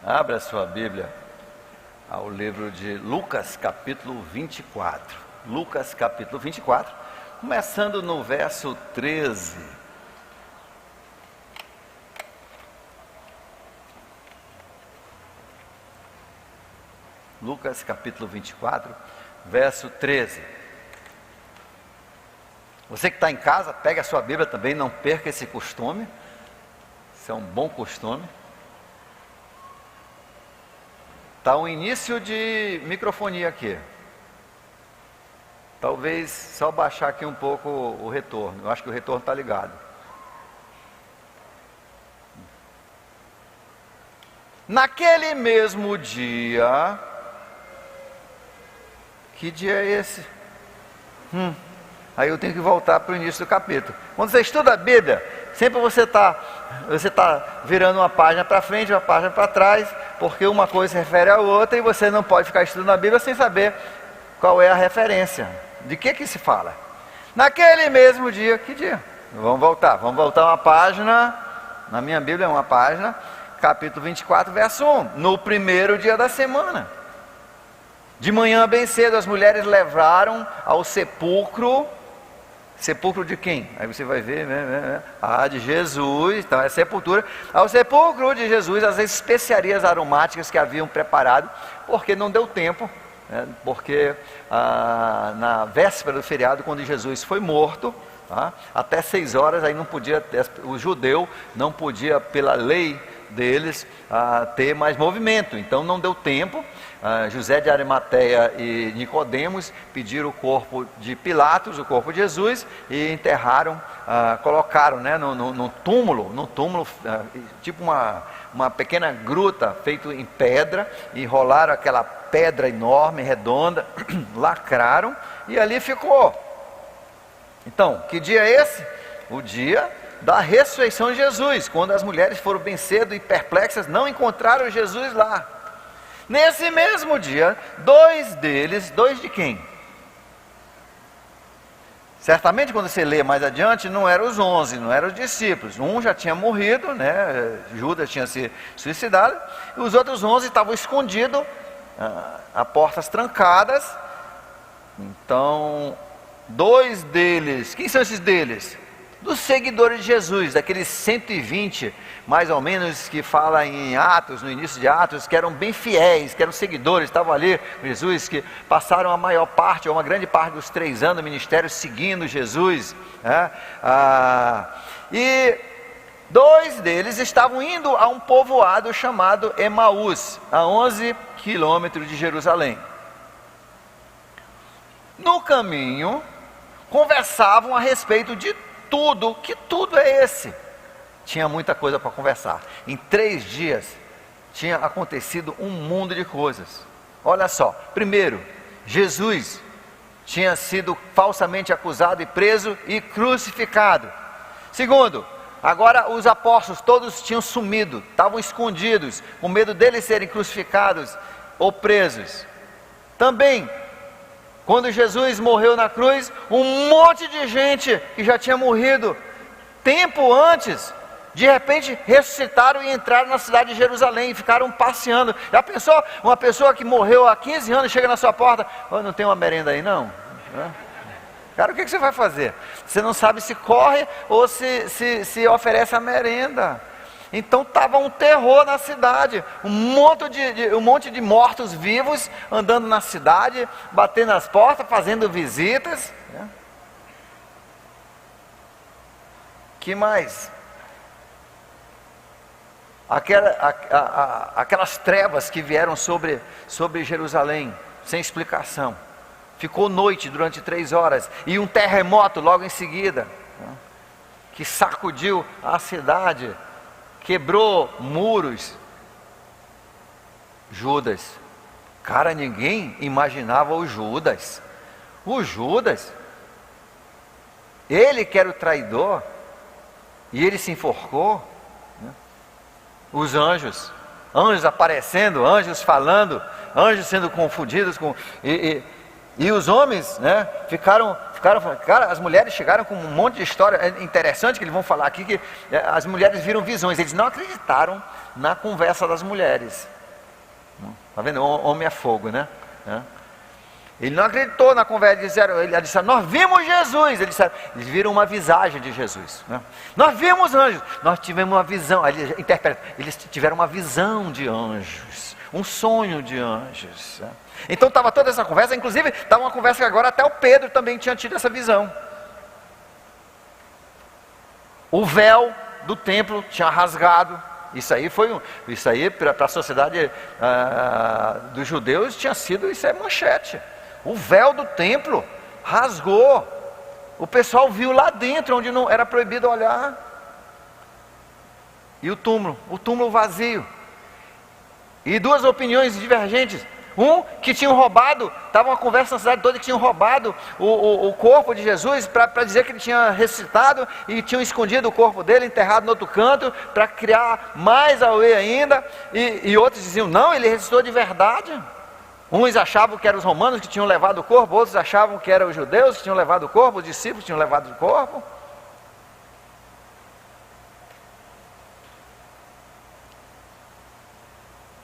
Abra sua Bíblia ao livro de Lucas, capítulo 24. Lucas, capítulo 24, começando no verso 13. Lucas, capítulo 24, verso 13. Você que está em casa, pegue a sua Bíblia também, não perca esse costume. Isso é um bom costume. Está um início de microfonia aqui. Talvez só baixar aqui um pouco o retorno. Eu acho que o retorno está ligado. Naquele mesmo dia... Que dia é esse? Aí eu tenho que voltar para o início do capítulo. Quando você estuda a Bíblia, sempre você tá virando uma página para frente, uma página para trás, porque uma coisa se refere à outra e você não pode ficar estudando a Bíblia sem saber qual é a referência. De que se fala? Naquele mesmo dia, que dia? Vamos voltar uma página, na minha Bíblia é uma página, capítulo 24, verso 1. No primeiro dia da semana. De manhã bem cedo as mulheres levaram ao sepulcro. Sepulcro de quem? Aí você vai ver, né? De Jesus, então é sepultura. Ao sepulcro de Jesus, as especiarias aromáticas que haviam preparado, porque não deu tempo, né? Porque na véspera do feriado, quando Jesus foi morto, até 6 horas, aí não podia, o judeu não podia, pela lei deles, ter mais movimento, então não deu tempo. José de Arimateia e Nicodemos pediram o corpo de Pilatos, o corpo de Jesus, e enterraram, colocaram, né, no túmulo, tipo uma pequena gruta feita em pedra, e enrolaram aquela pedra enorme, redonda, lacraram, e ali ficou. Então, que dia é esse? O dia da ressurreição de Jesus, quando as mulheres foram bem cedo e perplexas, não encontraram Jesus lá. Nesse mesmo dia, dois de quem? Certamente quando você lê mais adiante, não eram os 11, não eram os discípulos. Um já tinha morrido, né? Judas tinha se suicidado, e os outros 11 estavam escondidos, a portas trancadas. Então, 2 deles, quem são esses deles? Dos seguidores de Jesus, daqueles 120, mais ou menos, que fala em Atos, no início de Atos, que eram bem fiéis, que eram seguidores, estavam ali com Jesus, que passaram a maior parte, ou uma grande parte dos 3 anos do ministério seguindo Jesus, né? E 2 deles estavam indo a um povoado chamado Emaús, a 11 quilômetros de Jerusalém. No caminho, conversavam a respeito de tudo. Que tudo é esse? Tinha muita coisa para conversar. Em 3 dias tinha acontecido um mundo de coisas. Olha só, primeiro, Jesus tinha sido falsamente acusado e preso e crucificado. Segundo, agora os apóstolos todos tinham sumido, estavam escondidos, com medo deles serem crucificados ou presos. Também, quando Jesus morreu na cruz, um monte de gente que já tinha morrido tempo antes, de repente ressuscitaram e entraram na cidade de Jerusalém e ficaram passeando. Já pensou? Uma pessoa que morreu há 15 anos chega na sua porta: não tem uma merenda aí não? Cara, o que você vai fazer? Você não sabe se corre ou se oferece a merenda. Então estava um terror na cidade, um monte de mortos vivos andando na cidade, batendo nas portas, fazendo visitas, né? Que mais? Aquelas trevas que vieram sobre Jerusalém, sem explicação. Ficou noite durante 3 horas, e um terremoto logo em seguida, né? Que sacudiu a cidade, quebrou muros. Judas, cara, ninguém imaginava o Judas, ele que era o traidor, e ele se enforcou, né? Os anjos aparecendo, anjos falando, anjos sendo confundidos e os homens, né, ficaram, cara, as mulheres chegaram com um monte de história. É interessante que eles vão falar aqui que as mulheres viram visões. Eles não acreditaram na conversa das mulheres. Está vendo? Homem é fogo, né? Ele não acreditou na conversa, ele disse, nós vimos Jesus. Eles viram uma visagem de Jesus, né? Nós vimos anjos, nós tivemos uma visão. Eles tiveram uma visão de anjos, um sonho de anjos, né? Então estava toda essa conversa, inclusive estava uma conversa que agora até o Pedro também tinha tido essa visão. O véu do templo tinha rasgado. Isso aí para a sociedade dos judeus tinha sido, isso é manchete. O véu do templo rasgou. O pessoal viu lá dentro, onde não era proibido olhar. E o túmulo vazio. E duas opiniões divergentes. Que tinham roubado, estava uma conversa na cidade toda que tinham roubado o corpo de Jesus para dizer que ele tinha ressuscitado e tinham escondido o corpo dele, enterrado no outro canto, para criar mais auê ainda. E outros diziam, não, ele ressuscitou de verdade. Uns achavam que eram os romanos que tinham levado o corpo, outros achavam que eram os judeus que tinham levado o corpo, os discípulos que tinham levado o corpo.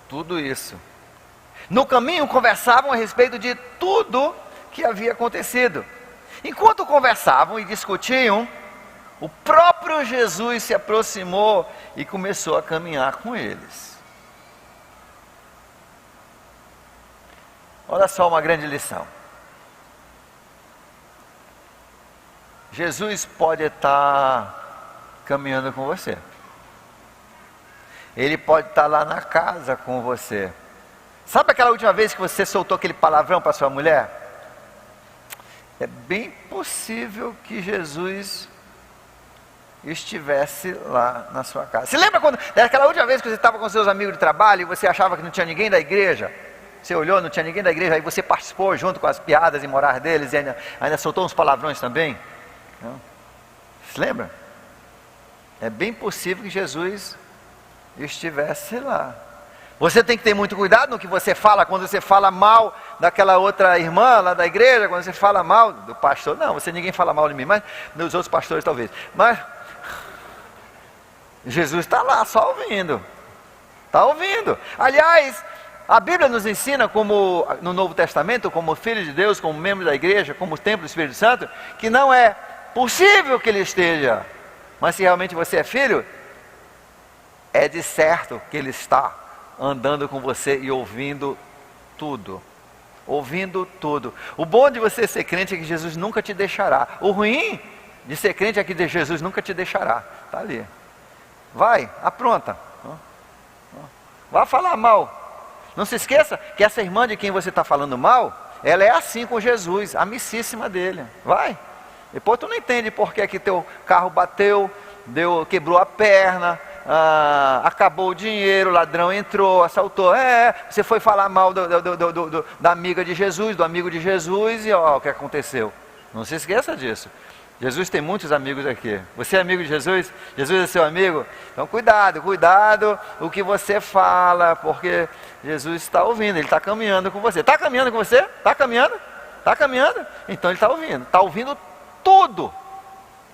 Tudo isso. No caminho conversavam a respeito de tudo que havia acontecido. Enquanto conversavam e discutiam, o próprio Jesus se aproximou e começou a caminhar com eles. Olha só uma grande lição. Jesus pode estar caminhando com você. Ele pode estar lá na casa com você. Sabe aquela última vez que você soltou aquele palavrão para sua mulher? É bem possível que Jesus estivesse lá na sua casa. Você lembra quando, daquela última vez que você estava com seus amigos de trabalho e você achava que não tinha ninguém da igreja? Você olhou, não tinha ninguém da igreja, aí você participou junto com as piadas e morar deles e ainda soltou uns palavrões também? Não? Você lembra? É bem possível que Jesus estivesse lá. Você tem que ter muito cuidado no que você fala, quando você fala mal daquela outra irmã lá da igreja, quando você fala mal do pastor. Não, ninguém fala mal de mim, mas dos outros pastores talvez. Mas Jesus está lá, só ouvindo. Está ouvindo. Aliás, a Bíblia nos ensina, como no Novo Testamento, como filho de Deus, como membro da igreja, como templo do Espírito Santo, que não é possível que ele esteja. Mas se realmente você é filho, é de certo que ele está andando com você e ouvindo tudo. Ouvindo tudo. O bom de você ser crente é que Jesus nunca te deixará. O ruim de ser crente é que Jesus nunca te deixará. Está ali. Vai, apronta. Vai falar mal. Não se esqueça que essa irmã de quem você está falando mal, ela é assim com Jesus, amicíssima dele. Vai. Depois tu não entende por que teu carro bateu, quebrou a perna, acabou o dinheiro, o ladrão entrou, assaltou. Você foi falar mal da amiga de Jesus, do amigo de Jesus, e ó, o que aconteceu. Não se esqueça disso. Jesus tem muitos amigos aqui. Você é amigo de Jesus? Jesus é seu amigo? Então cuidado o que você fala, porque Jesus está ouvindo, Ele está caminhando com você. Está caminhando com você? Está caminhando? Está caminhando? Então Ele está ouvindo tudo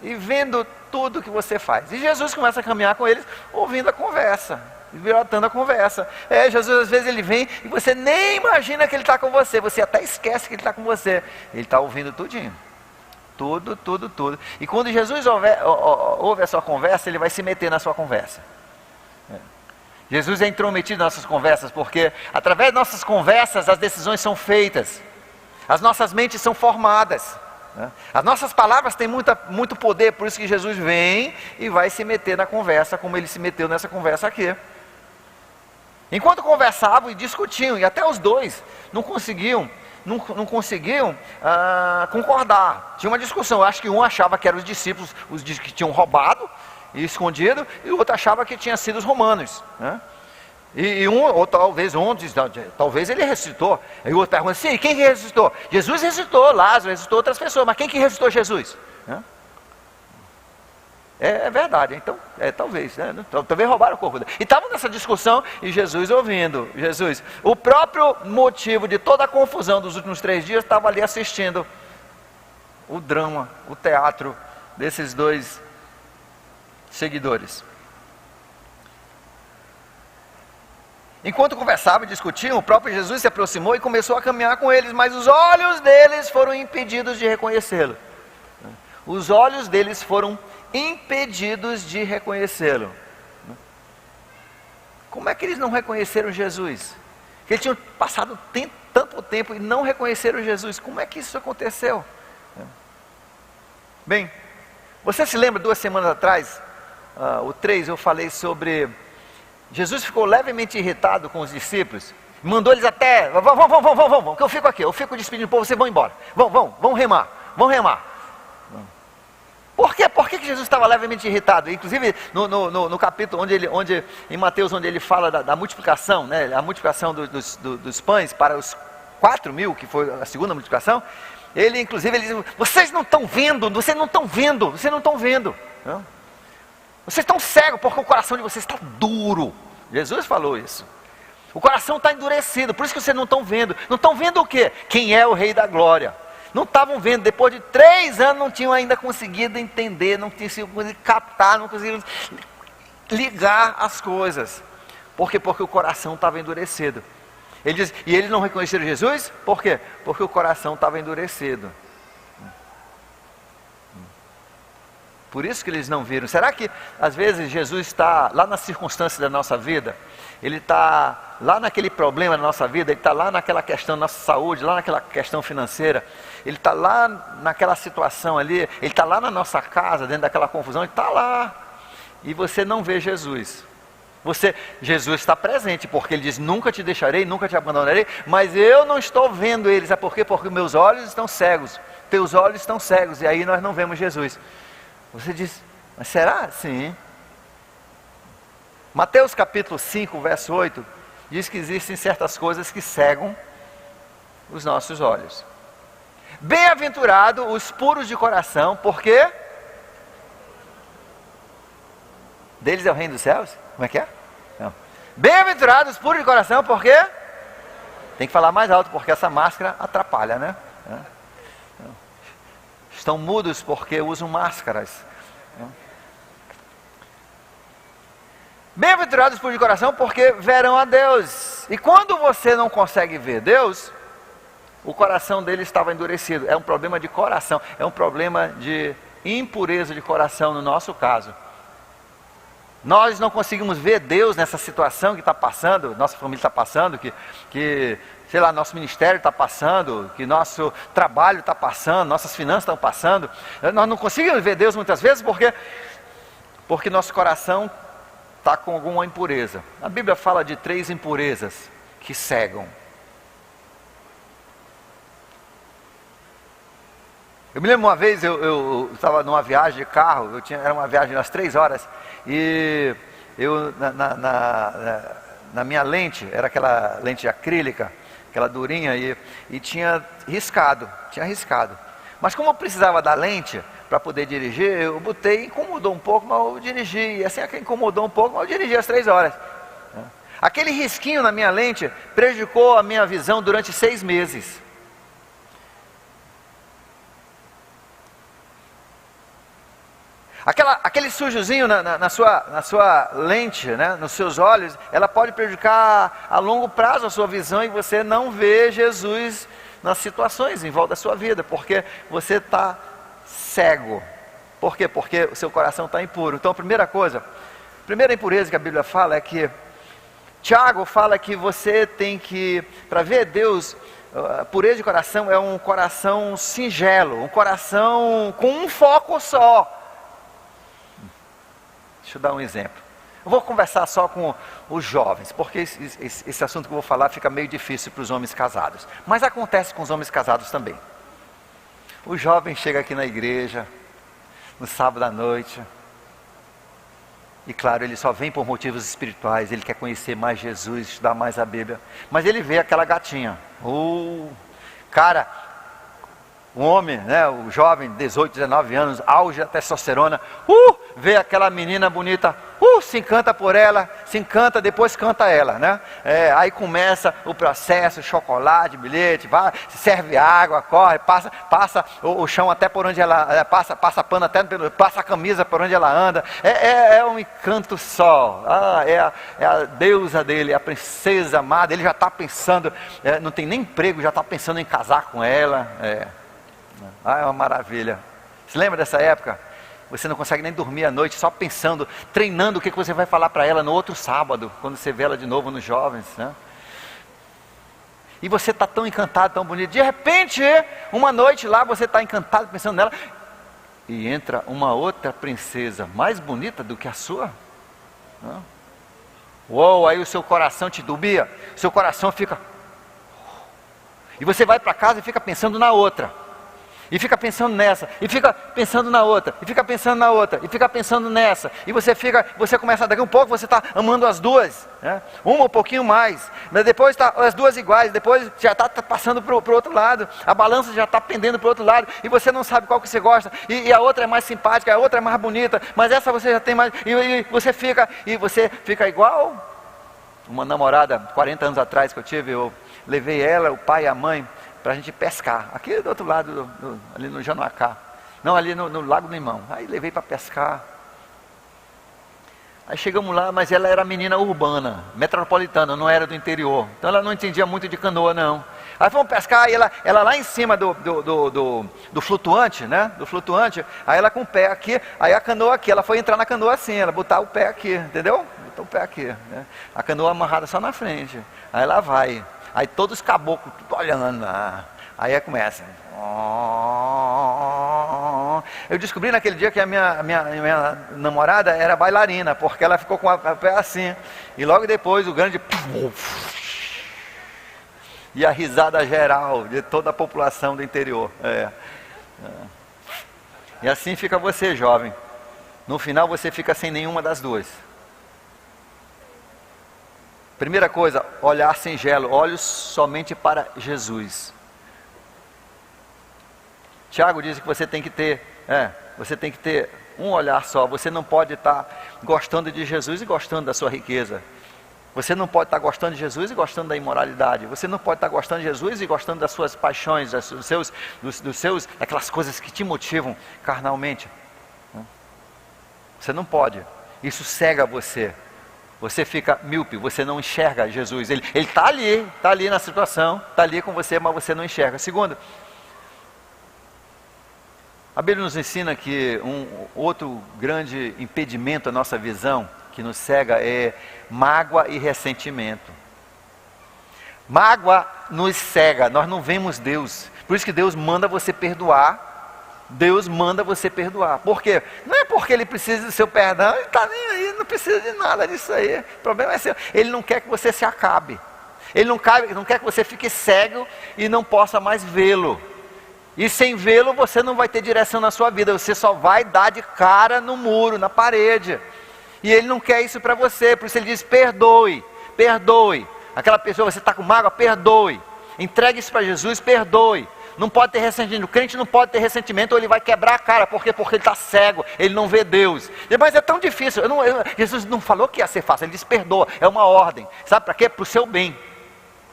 e vendo tudo que você faz. E Jesus começa a caminhar com eles, ouvindo a conversa, virotando a conversa. Jesus às vezes ele vem e você nem imagina que ele está com você, você até esquece que ele está com você. Ele está ouvindo tudinho. Tudo. E quando Jesus ouve a sua conversa, ele vai se meter na sua conversa. Jesus é intrometido nas nossas conversas, porque através das nossas conversas as decisões são feitas, as nossas mentes são formadas. As nossas palavras têm muito poder, por isso que Jesus vem e vai se meter na conversa, como ele se meteu nessa conversa aqui. Enquanto conversavam e discutiam, e até os dois não conseguiam concordar. Tinha uma discussão. Eu acho que um achava que eram os discípulos, os que tinham roubado e escondido, e o outro achava que tinha sido os romanos, né? Talvez ele ressuscitou. Aí o outro pergunta, sim, quem que ressuscitou? Jesus ressuscitou, Lázaro ressuscitou, outras pessoas, mas quem que ressuscitou Jesus? É verdade, então, talvez, né? Talvez roubaram o corpo dele. E estavam nessa discussão, e Jesus ouvindo. Jesus, o próprio motivo de toda a confusão dos últimos 3 dias, estava ali assistindo o drama, o teatro desses dois seguidores. Enquanto conversavam e discutiam, o próprio Jesus se aproximou e começou a caminhar com eles, mas os olhos deles foram impedidos de reconhecê-lo. Os olhos deles foram impedidos de reconhecê-lo. Como é que eles não reconheceram Jesus? Que eles tinham passado tanto tempo e não reconheceram Jesus. Como é que isso aconteceu? Bem, você se lembra 2 semanas atrás, o 3, eu falei sobre... Jesus ficou levemente irritado com os discípulos, mandou eles até... Vamos, que eu fico aqui, eu fico despedindo o povo, vocês vão embora. Vamos remar. Por quê? Por que Jesus estava levemente irritado? Inclusive no capítulo em Mateus, onde ele fala da multiplicação, né? A multiplicação dos pães para os 4.000, que foi a segunda multiplicação, ele diz, vocês não estão vendo. Não? Vocês estão cegos porque o coração de vocês está duro. Jesus falou isso. O coração está endurecido, por isso que vocês não estão vendo. Não estão vendo o quê? Quem é o Rei da Glória. Não estavam vendo, depois de 3 anos não tinham ainda conseguido entender, não tinham conseguido captar, não conseguiram ligar as coisas. Por quê? Porque o coração estava endurecido. Ele diz, e eles não reconheceram Jesus? Por quê? Porque o coração estava endurecido. Por isso que eles não viram. Será que às vezes Jesus está lá nas circunstâncias da nossa vida? Ele está lá naquele problema da nossa vida, ele está lá naquela questão da nossa saúde, lá naquela questão financeira, ele está lá naquela situação ali, ele está lá na nossa casa, dentro daquela confusão, ele está lá. E você não vê Jesus. Jesus está presente, porque ele diz, nunca te deixarei, nunca te abandonarei, mas eu não estou vendo eles. Sabe por quê? Porque meus olhos estão cegos, teus olhos estão cegos, e aí nós não vemos Jesus. Você diz, mas será? Sim. Mateus capítulo 5, verso 8, diz que existem certas coisas que cegam os nossos olhos. Bem-aventurado os puros de coração, porque deles é o reino dos céus? Como é que é? Bem-aventurados os puros de coração, porque tem que falar mais alto, porque essa máscara atrapalha, né? Estão mudos porque usam máscaras. Bem-aventurados os puros de coração, porque verão a Deus. E quando você não consegue ver Deus, o coração dele estava endurecido. É um problema de coração, é um problema de impureza de coração no nosso caso. Nós não conseguimos ver Deus nessa situação que está passando, nossa família está passando, que sei lá, nosso ministério está passando, que nosso trabalho está passando, nossas finanças estão passando. Nós não conseguimos ver Deus muitas vezes porque nosso coração está com alguma impureza. A Bíblia fala de 3 impurezas que cegam. Eu me lembro uma vez, eu estava numa viagem de carro, era uma viagem de umas 3 horas, e eu na minha lente, era aquela lente acrílica, aquela durinha, e tinha riscado. Mas como eu precisava da lente para poder dirigir, eu botei, incomodou um pouco, mas eu dirigi, e assim incomodou um pouco, mas eu dirigi as 3 horas. Aquele risquinho na minha lente prejudicou a minha visão durante 6 meses. Aquele sujozinho na sua lente, né, nos seus olhos, ela pode prejudicar a longo prazo a sua visão e você não vê Jesus nas situações em volta da sua vida, porque você está cego. Por quê? Porque o seu coração está impuro. Então a primeira impureza que a Bíblia fala é que, Tiago fala que você tem que, para ver Deus, pureza de coração é um coração singelo, um coração com um foco só. Deixa eu dar um exemplo. Eu vou conversar só com os jovens, porque esse assunto que eu vou falar fica meio difícil para os homens casados. Mas acontece com os homens casados também. O jovem chega aqui na igreja, no sábado à noite, e claro, ele só vem por motivos espirituais, ele quer conhecer mais Jesus, estudar mais a Bíblia. Mas ele vê aquela gatinha. Cara, O homem, né, o jovem, 18, 19 anos, auge da testosterona, vê aquela menina bonita, se encanta por ela, se encanta, depois canta ela, né? Aí começa o processo, chocolate, bilhete, vai, serve água, corre, passa o chão até por onde ela, passa pano até, passa a camisa por onde ela anda, é um encanto só, é a deusa dele, a princesa amada, ele já está pensando, não tem nem emprego, já está pensando em casar com ela, é uma maravilha. Você lembra dessa época? Você não consegue nem dormir à noite, só pensando, treinando o que você vai falar para ela no outro sábado, quando você vê ela de novo nos jovens, né? E você está tão encantado, tão bonito, de repente, uma noite lá, você está encantado pensando nela, e entra uma outra princesa, mais bonita do que a sua, né? Uou, aí o seu coração titubia, seu coração fica, e você vai para casa e fica pensando na outra, e fica pensando nessa, e fica pensando na outra, e fica pensando na outra, e fica pensando nessa, e você começa, daqui a um pouco você está amando as duas, né? Uma um pouquinho mais, mas depois está as duas iguais, depois já está passando para o outro lado, a balança já está pendendo para o outro lado, e você não sabe qual que você gosta, e a outra é mais simpática, a outra é mais bonita, mas essa você já tem mais, e você fica igual uma namorada, 40 anos atrás que eu tive, eu levei ela, o pai e a mãe, para a gente pescar, aqui do outro lado, ali no Januacá, não, ali no Lago do Limão, aí levei para pescar, aí chegamos lá, mas ela era menina urbana, metropolitana, não era do interior, então ela não entendia muito de canoa não, aí fomos pescar, e ela lá em cima do flutuante, né, do flutuante, aí ela com o pé aqui, aí a canoa aqui, ela foi entrar na canoa assim, ela botar o pé aqui, entendeu? Botou o pé aqui, né? A canoa amarrada só na frente, aí ela vai, aí todos os caboclos olhando lá, aí começa. Eu descobri naquele dia que a minha namorada era bailarina, porque ela ficou com o pé assim, e logo depois o grande e a risada geral de toda a população do interior. E assim fica você, jovem, no final você fica sem nenhuma das duas. Primeira coisa, olhar singelo, olhos somente para Jesus. Tiago diz que você tem que ter um olhar só, você não pode estar gostando de Jesus e gostando da sua riqueza. Você não pode estar gostando de Jesus e gostando da imoralidade. Você não pode estar gostando de Jesus e gostando das suas paixões, daquelas coisas que te motivam carnalmente. Você não pode, isso cega você. Você fica míope, você não enxerga Jesus. Ele está ali na situação, está ali com você, mas você não enxerga. Segundo, a Bíblia nos ensina que um outro grande impedimento à nossa visão, que nos cega, é mágoa e ressentimento. Mágoa nos cega, nós não vemos Deus. Por isso que Deus manda você perdoar. Deus manda você perdoar. Por quê? Não é porque Ele precisa do seu perdão, Ele está nem aí, não precisa de nada disso aí. O problema é seu. Ele não quer que você se acabe. Ele não quer que você fique cego e não possa mais vê-lo. E sem vê-lo você não vai ter direção na sua vida. Você só vai dar de cara no muro, na parede. E Ele não quer isso para você. Por isso Ele diz, perdoe, perdoe. Aquela pessoa, você está com mágoa, perdoe. Entregue isso para Jesus, perdoe. Não pode ter ressentimento, o crente não pode ter ressentimento, ou ele vai quebrar a cara, porque ele está cego, ele não vê Deus. Mas é tão difícil, Jesus não falou que ia ser fácil, Ele disse perdoa, é uma ordem, sabe para quê? Para o seu bem,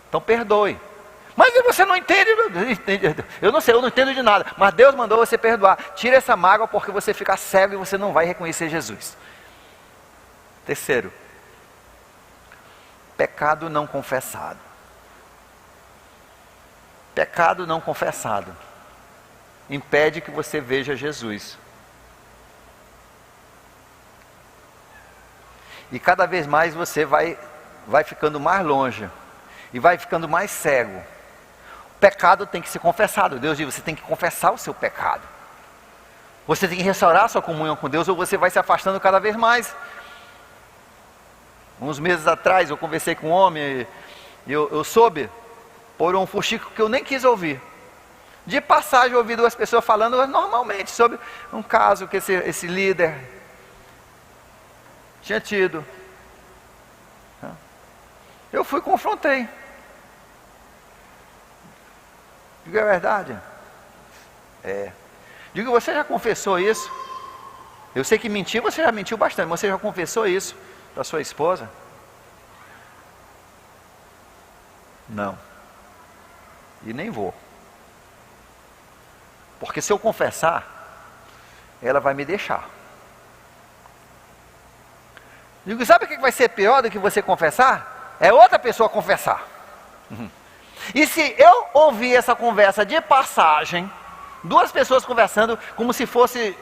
então perdoe. Mas você não entende, eu não sei, eu não entendo de nada, mas Deus mandou você perdoar. Tira essa mágoa, porque você fica cego e você não vai reconhecer Jesus. Terceiro, pecado não confessado. Pecado não confessado impede que você veja Jesus. E cada vez mais você vai ficando mais longe e vai ficando mais cego. O pecado tem que ser confessado. Deus diz, você tem que confessar o seu pecado. Você tem que restaurar a sua comunhão com Deus, ou você vai se afastando cada vez mais. Uns meses atrás eu conversei com um homem e eu soube por um fuxico que eu nem quis ouvir. De passagem eu ouvi duas pessoas falando normalmente sobre um caso que esse líder tinha tido. Eu fui e confrontei. Digo a verdade. Digo, você já confessou isso? Eu sei que mentir, você já mentiu bastante, mas você já confessou isso para sua esposa? Não. E nem vou. Porque se eu confessar, ela vai me deixar. Digo, sabe o que vai ser pior do que você confessar? É outra pessoa confessar. E se eu ouvir essa conversa de passagem, duas pessoas conversando como se fosse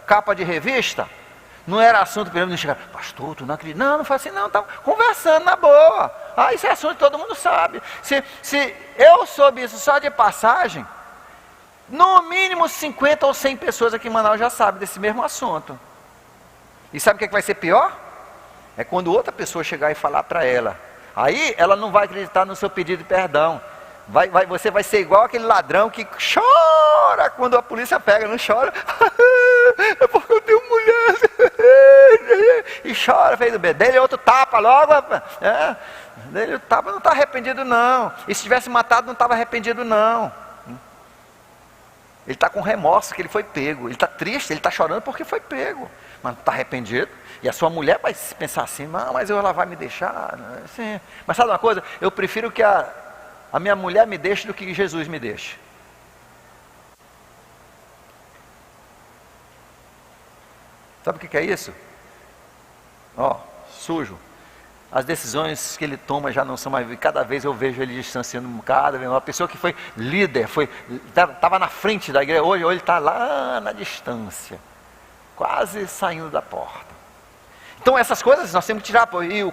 capa de revista, não era assunto para ele não chegar, pastor, tu não acredita? Não, não foi assim não, estava conversando na boa. Isso é assunto que todo mundo sabe. Se eu soube isso só de passagem, no mínimo 50 ou 100 pessoas aqui em Manaus já sabem desse mesmo assunto. E sabe o que vai ser pior? É quando outra pessoa chegar e falar para ela. Aí ela não vai acreditar no seu pedido de perdão. Você vai ser igual aquele ladrão que chora quando a polícia pega, não chora. É porque eu tenho mulher. E chora, fez o bem. Dele outro tapa logo. Dele o tapa, não está arrependido não. E se tivesse matado, não estava arrependido não. Ele está com remorso que ele foi pego. Ele está triste, ele está chorando porque foi pego. Mas não está arrependido. E a sua mulher vai pensar assim, não, mas ela vai me deixar. Assim. Mas sabe uma coisa? Eu prefiro que a minha mulher me deixe do que Jesus me deixe. Sabe o que é isso? Sujo. As decisões que ele toma já não são mais. Cada vez eu vejo ele distanciando cada vez. Uma pessoa que foi líder, estava na frente da igreja, hoje ele está lá na distância, quase saindo da porta. Então essas coisas nós temos que tirar. E o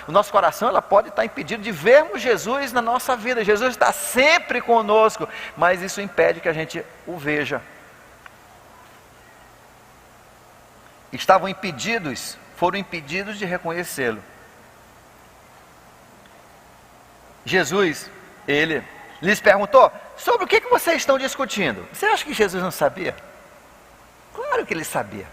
nosso coração, ela pode estar impedido de vermos Jesus na nossa vida. Jesus está sempre conosco, mas isso impede que a gente o veja. Foram impedidos de reconhecê-lo. Jesus, ele lhes perguntou, sobre o que vocês estão discutindo? Você acha que Jesus não sabia? Claro que ele sabia.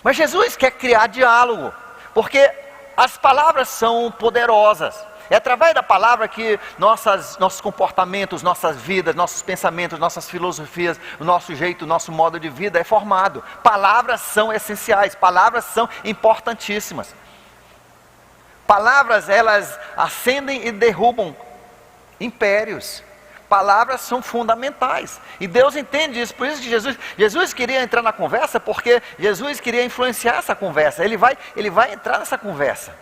Mas Jesus quer criar diálogo, porque as palavras são poderosas. É através da palavra que nossos comportamentos, nossas vidas, nossos pensamentos, nossas filosofias, o nosso jeito, o nosso modo de vida é formado. Palavras são essenciais, palavras são importantíssimas. Palavras, elas acendem e derrubam impérios. Palavras são fundamentais. E Deus entende isso. Por isso que Jesus queria entrar na conversa, porque Jesus queria influenciar essa conversa. Ele vai entrar nessa conversa.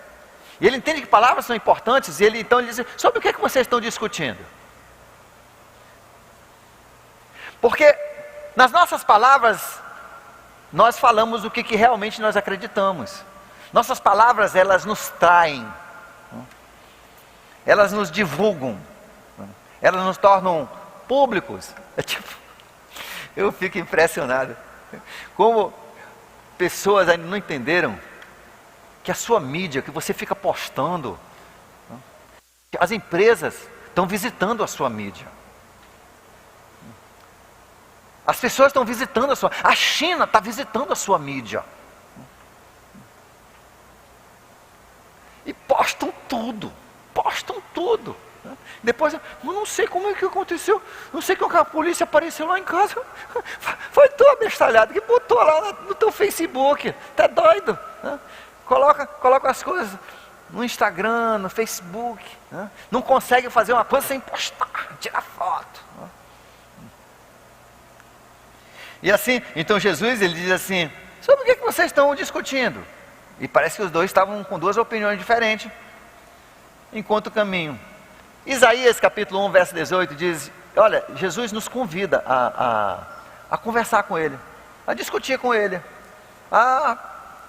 E ele entende que palavras são importantes. Então ele diz, sobre o que vocês estão discutindo? Porque nas nossas palavras, nós falamos o que realmente nós acreditamos. Nossas palavras, elas nos traem. Elas nos divulgam. Elas nos tornam públicos. Eu fico impressionado. Como pessoas ainda não entenderam que a sua mídia, que você fica postando, as empresas estão visitando a sua mídia. As pessoas estão visitando a China está visitando a sua mídia. E postam tudo. Depois, eu não sei como é que aconteceu, não sei como que a polícia apareceu lá em casa. Foi tua bestalhada que botou lá no teu Facebook. Tá doido? Coloca as coisas no Instagram, no Facebook. Não consegue fazer uma coisa sem postar, tirar foto. E assim, então Jesus, ele diz assim, sobre o que vocês estão discutindo? E parece que os dois estavam com duas opiniões diferentes, enquanto caminham. Isaías capítulo 1, verso 18 diz, olha, Jesus nos convida a conversar com Ele, a discutir com Ele, a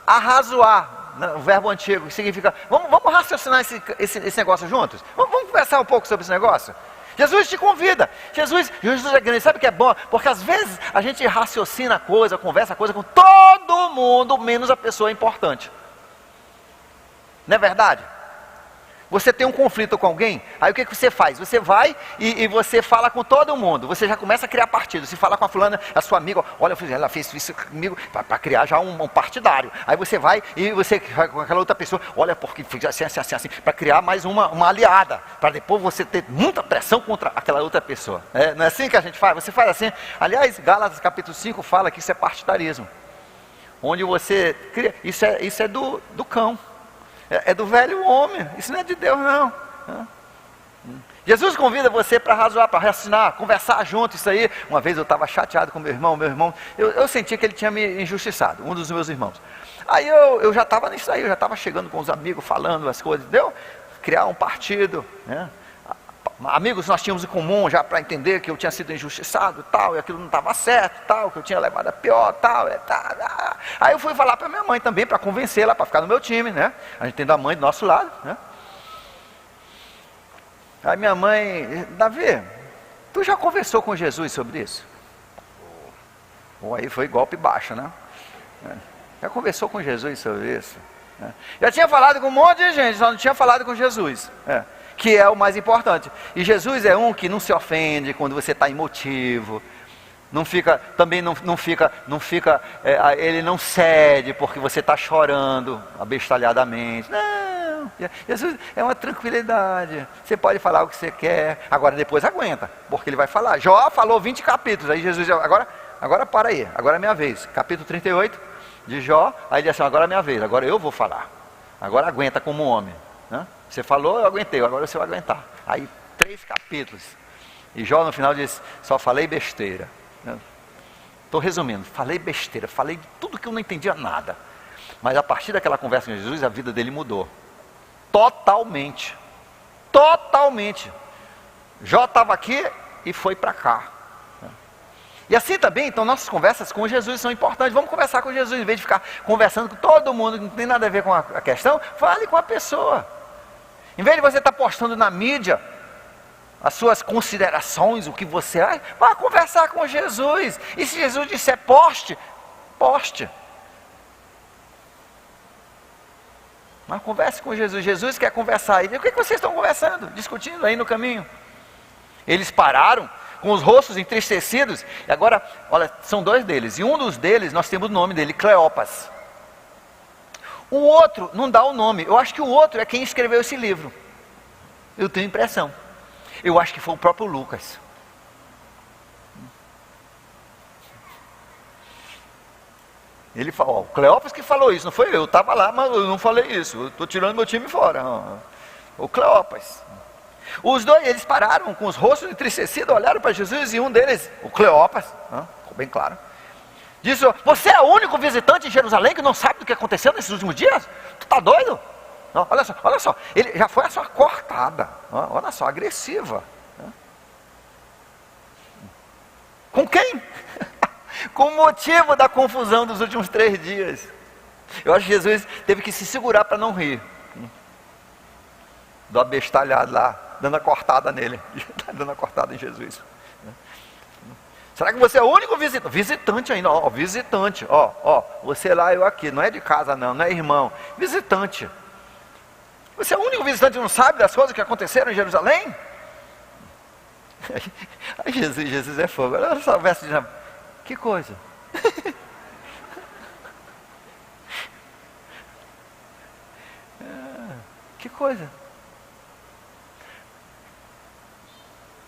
razoar, né, o verbo antigo, que significa, vamos raciocinar esse negócio juntos? Vamos conversar um pouco sobre esse negócio? Jesus te convida. Jesus é grande. Sabe o que é bom? Porque às vezes a gente raciocina a coisa, conversa a coisa com todo mundo, menos a pessoa importante. Não é verdade? Você tem um conflito com alguém, aí o que você faz? Você vai e você fala com todo mundo, você já começa a criar partido. Você fala com a fulana, a sua amiga, olha, ela fez isso comigo, para criar já um partidário. Aí você vai e você vai com aquela outra pessoa, olha, porque fez assim, para criar mais uma aliada, para depois você ter muita pressão contra aquela outra pessoa. Não é assim que a gente faz? Você faz assim. Aliás, Gálatas capítulo 5 fala que isso é partidarismo, onde você cria, isso é do cão. É do velho homem, isso não é de Deus não. Jesus convida você para razoar, para raciocinar, conversar junto, isso aí. Uma vez eu estava chateado com meu irmão, eu sentia que ele tinha me injustiçado, um dos meus irmãos. Aí eu já estava nisso aí, eu já estava chegando com os amigos, falando as coisas, deu? Criar um partido, né? Amigos nós tínhamos em comum já para entender que eu tinha sido injustiçado tal, e aquilo não estava certo, tal, que eu tinha levado a pior, tal. Aí eu fui falar para minha mãe também, para convencê-la, para ficar no meu time, né? A gente tem a mãe do nosso lado, né? Aí minha mãe, Davi, tu já conversou com Jesus sobre isso? Aí foi golpe baixo, né? Já conversou com Jesus sobre isso? Já tinha falado com um monte de gente, só não tinha falado com Jesus. Que é o mais importante. E Jesus é um que não se ofende quando você está emotivo, não fica, também não fica, ele não cede porque você está chorando abestalhadamente. Não, Jesus é uma tranquilidade. Você pode falar o que você quer, agora depois aguenta, porque ele vai falar. Jó falou 20 capítulos, aí Jesus, agora para aí, agora é minha vez. Capítulo 38 de Jó, aí ele disse assim, agora é minha vez, agora eu vou falar. Agora aguenta como homem, né? Você falou, eu aguentei, agora você vai aguentar. Aí 3 capítulos. E Jó no final diz, só falei besteira. Estou resumindo, falei besteira, falei de tudo que eu não entendia nada. Mas a partir daquela conversa com Jesus, a vida dele mudou. Totalmente. Jó estava aqui e foi para cá. E assim também, então nossas conversas com Jesus são importantes. Vamos conversar com Jesus, em vez de ficar conversando com todo mundo que não tem nada a ver com a questão, fale com a pessoa. Em vez de você estar postando na mídia as suas considerações, o que você acha, vá conversar com Jesus. E se Jesus disser poste. Mas converse com Jesus. Jesus quer conversar. E o que vocês estão conversando, discutindo aí no caminho? Eles pararam com os rostos entristecidos. E agora, olha, são 2 deles. E um dos deles, nós temos o nome dele, Cleopas. O outro não dá o nome. Eu acho que o outro é quem escreveu esse livro. Eu tenho impressão. Eu acho que foi o próprio Lucas. Ele falou, Cleopas que falou isso, não foi eu estava lá, mas eu não falei isso. Eu estou tirando meu time fora. O Cleopas. Os 2, eles pararam com os rostos entristecidos, olharam para Jesus e um deles, o Cleopas, ficou bem claro, disse, você é o único visitante em Jerusalém que não sabe do que aconteceu nesses últimos dias? Tu está doido? Não, olha só, ele já foi a sua cortada, olha só, agressiva. Com quem? Com o motivo da confusão dos últimos 3 dias. Eu acho que Jesus teve que se segurar para não rir. Do abestalhado lá, dando a cortada nele, dando a cortada em Jesus. Será que você é o único visitante? Visitante ainda, visitante, você lá, eu aqui, não é de casa não é irmão, visitante. Você é o único visitante que não sabe das coisas que aconteceram em Jerusalém? Aí Jesus é fogo, olha só o verso de Jean. Que coisa? Que coisa?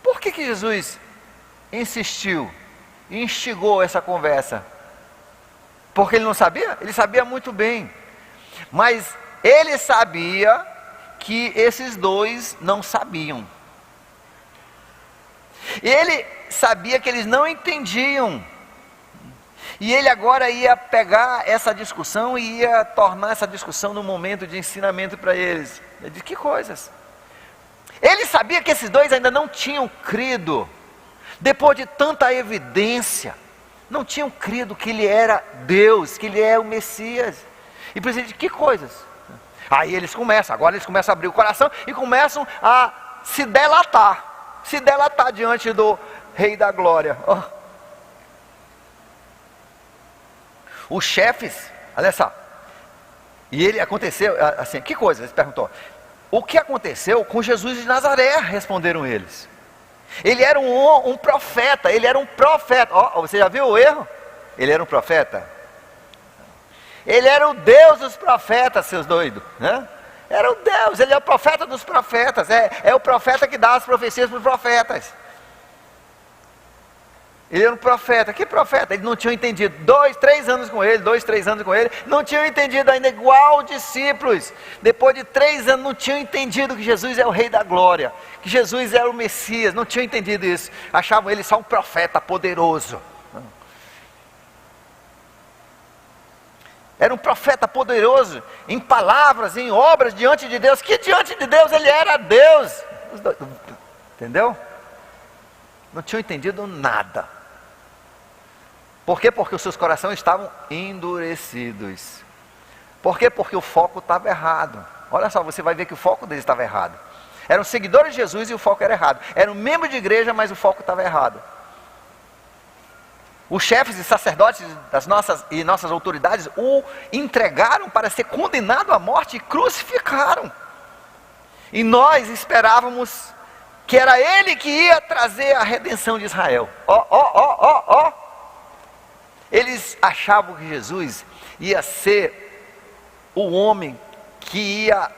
Por que Jesus insistiu e instigou essa conversa? Porque ele não sabia? Ele sabia muito bem. Mas ele sabia que esses 2 não sabiam. Ele sabia que eles não entendiam. E ele agora ia pegar essa discussão e ia tornar essa discussão num momento de ensinamento para eles. De que coisas? Ele sabia que esses 2 ainda não tinham crido, depois de tanta evidência, não tinham crido que ele era Deus, que ele é o Messias. E precisa de que coisas? Aí agora eles começam a abrir o coração e começam a se delatar diante do Rei da Glória. Os chefes, olha só, e ele aconteceu assim, que coisa? Ele perguntou, o que aconteceu com Jesus de Nazaré? Responderam eles. Ele era um profeta, ele era um profeta. Você já viu o erro? Ele era um profeta. Ele era o Deus dos profetas, seus doidos, né? Era o Deus, ele é o profeta dos profetas, é o profeta que dá as profecias para os profetas. Ele era um profeta. Que profeta? Eles não tinham entendido. 2, 3 anos com ele, não tinham entendido ainda, igual discípulos. Depois de 3 anos não tinham entendido que Jesus é o Rei da Glória, que Jesus era o Messias, não tinham entendido isso. Achavam ele só um profeta poderoso. Era um profeta poderoso em palavras, em obras diante de Deus, que diante de Deus ele era Deus. Entendeu? Não tinham entendido nada. Por quê? Porque os seus corações estavam endurecidos. Por quê? Porque o foco estava errado. Olha só, você vai ver que o foco deles estava errado. Eram seguidores de Jesus e o foco era errado. Eram membros de igreja, mas o foco estava errado. Os chefes e sacerdotes das nossas autoridades o entregaram para ser condenado à morte e crucificaram. E nós esperávamos que era ele que ia trazer a redenção de Israel. Eles achavam que Jesus ia ser o homem que ia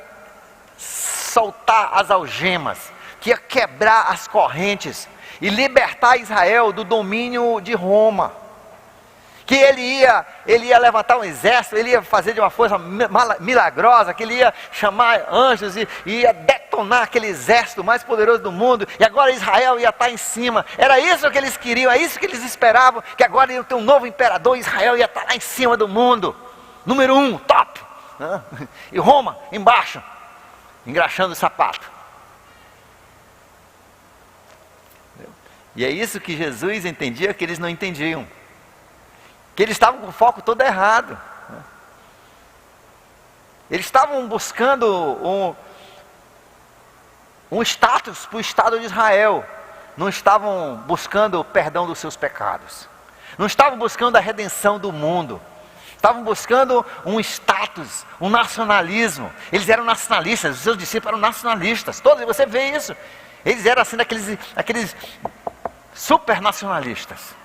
soltar as algemas, que ia quebrar as correntes e libertar Israel do domínio de Roma. Que ele ia levantar um exército, ele ia fazer de uma força milagrosa, que ele ia chamar anjos e ia detonar aquele exército mais poderoso do mundo, e agora Israel ia estar em cima. Era isso que eles queriam, é isso que eles esperavam, que agora ia ter um novo imperador, e Israel ia estar lá em cima do mundo, número 1, top, né? E Roma embaixo, engraxando o sapato. E é isso que Jesus entendia que eles não entendiam, que eles estavam com o foco todo errado. Eles estavam buscando um status para o Estado de Israel, não estavam buscando o perdão dos seus pecados, não estavam buscando a redenção do mundo, estavam buscando um status, um nacionalismo. Eles eram nacionalistas, os seus discípulos eram nacionalistas, todos, você vê isso, eles eram assim, aqueles super nacionalistas.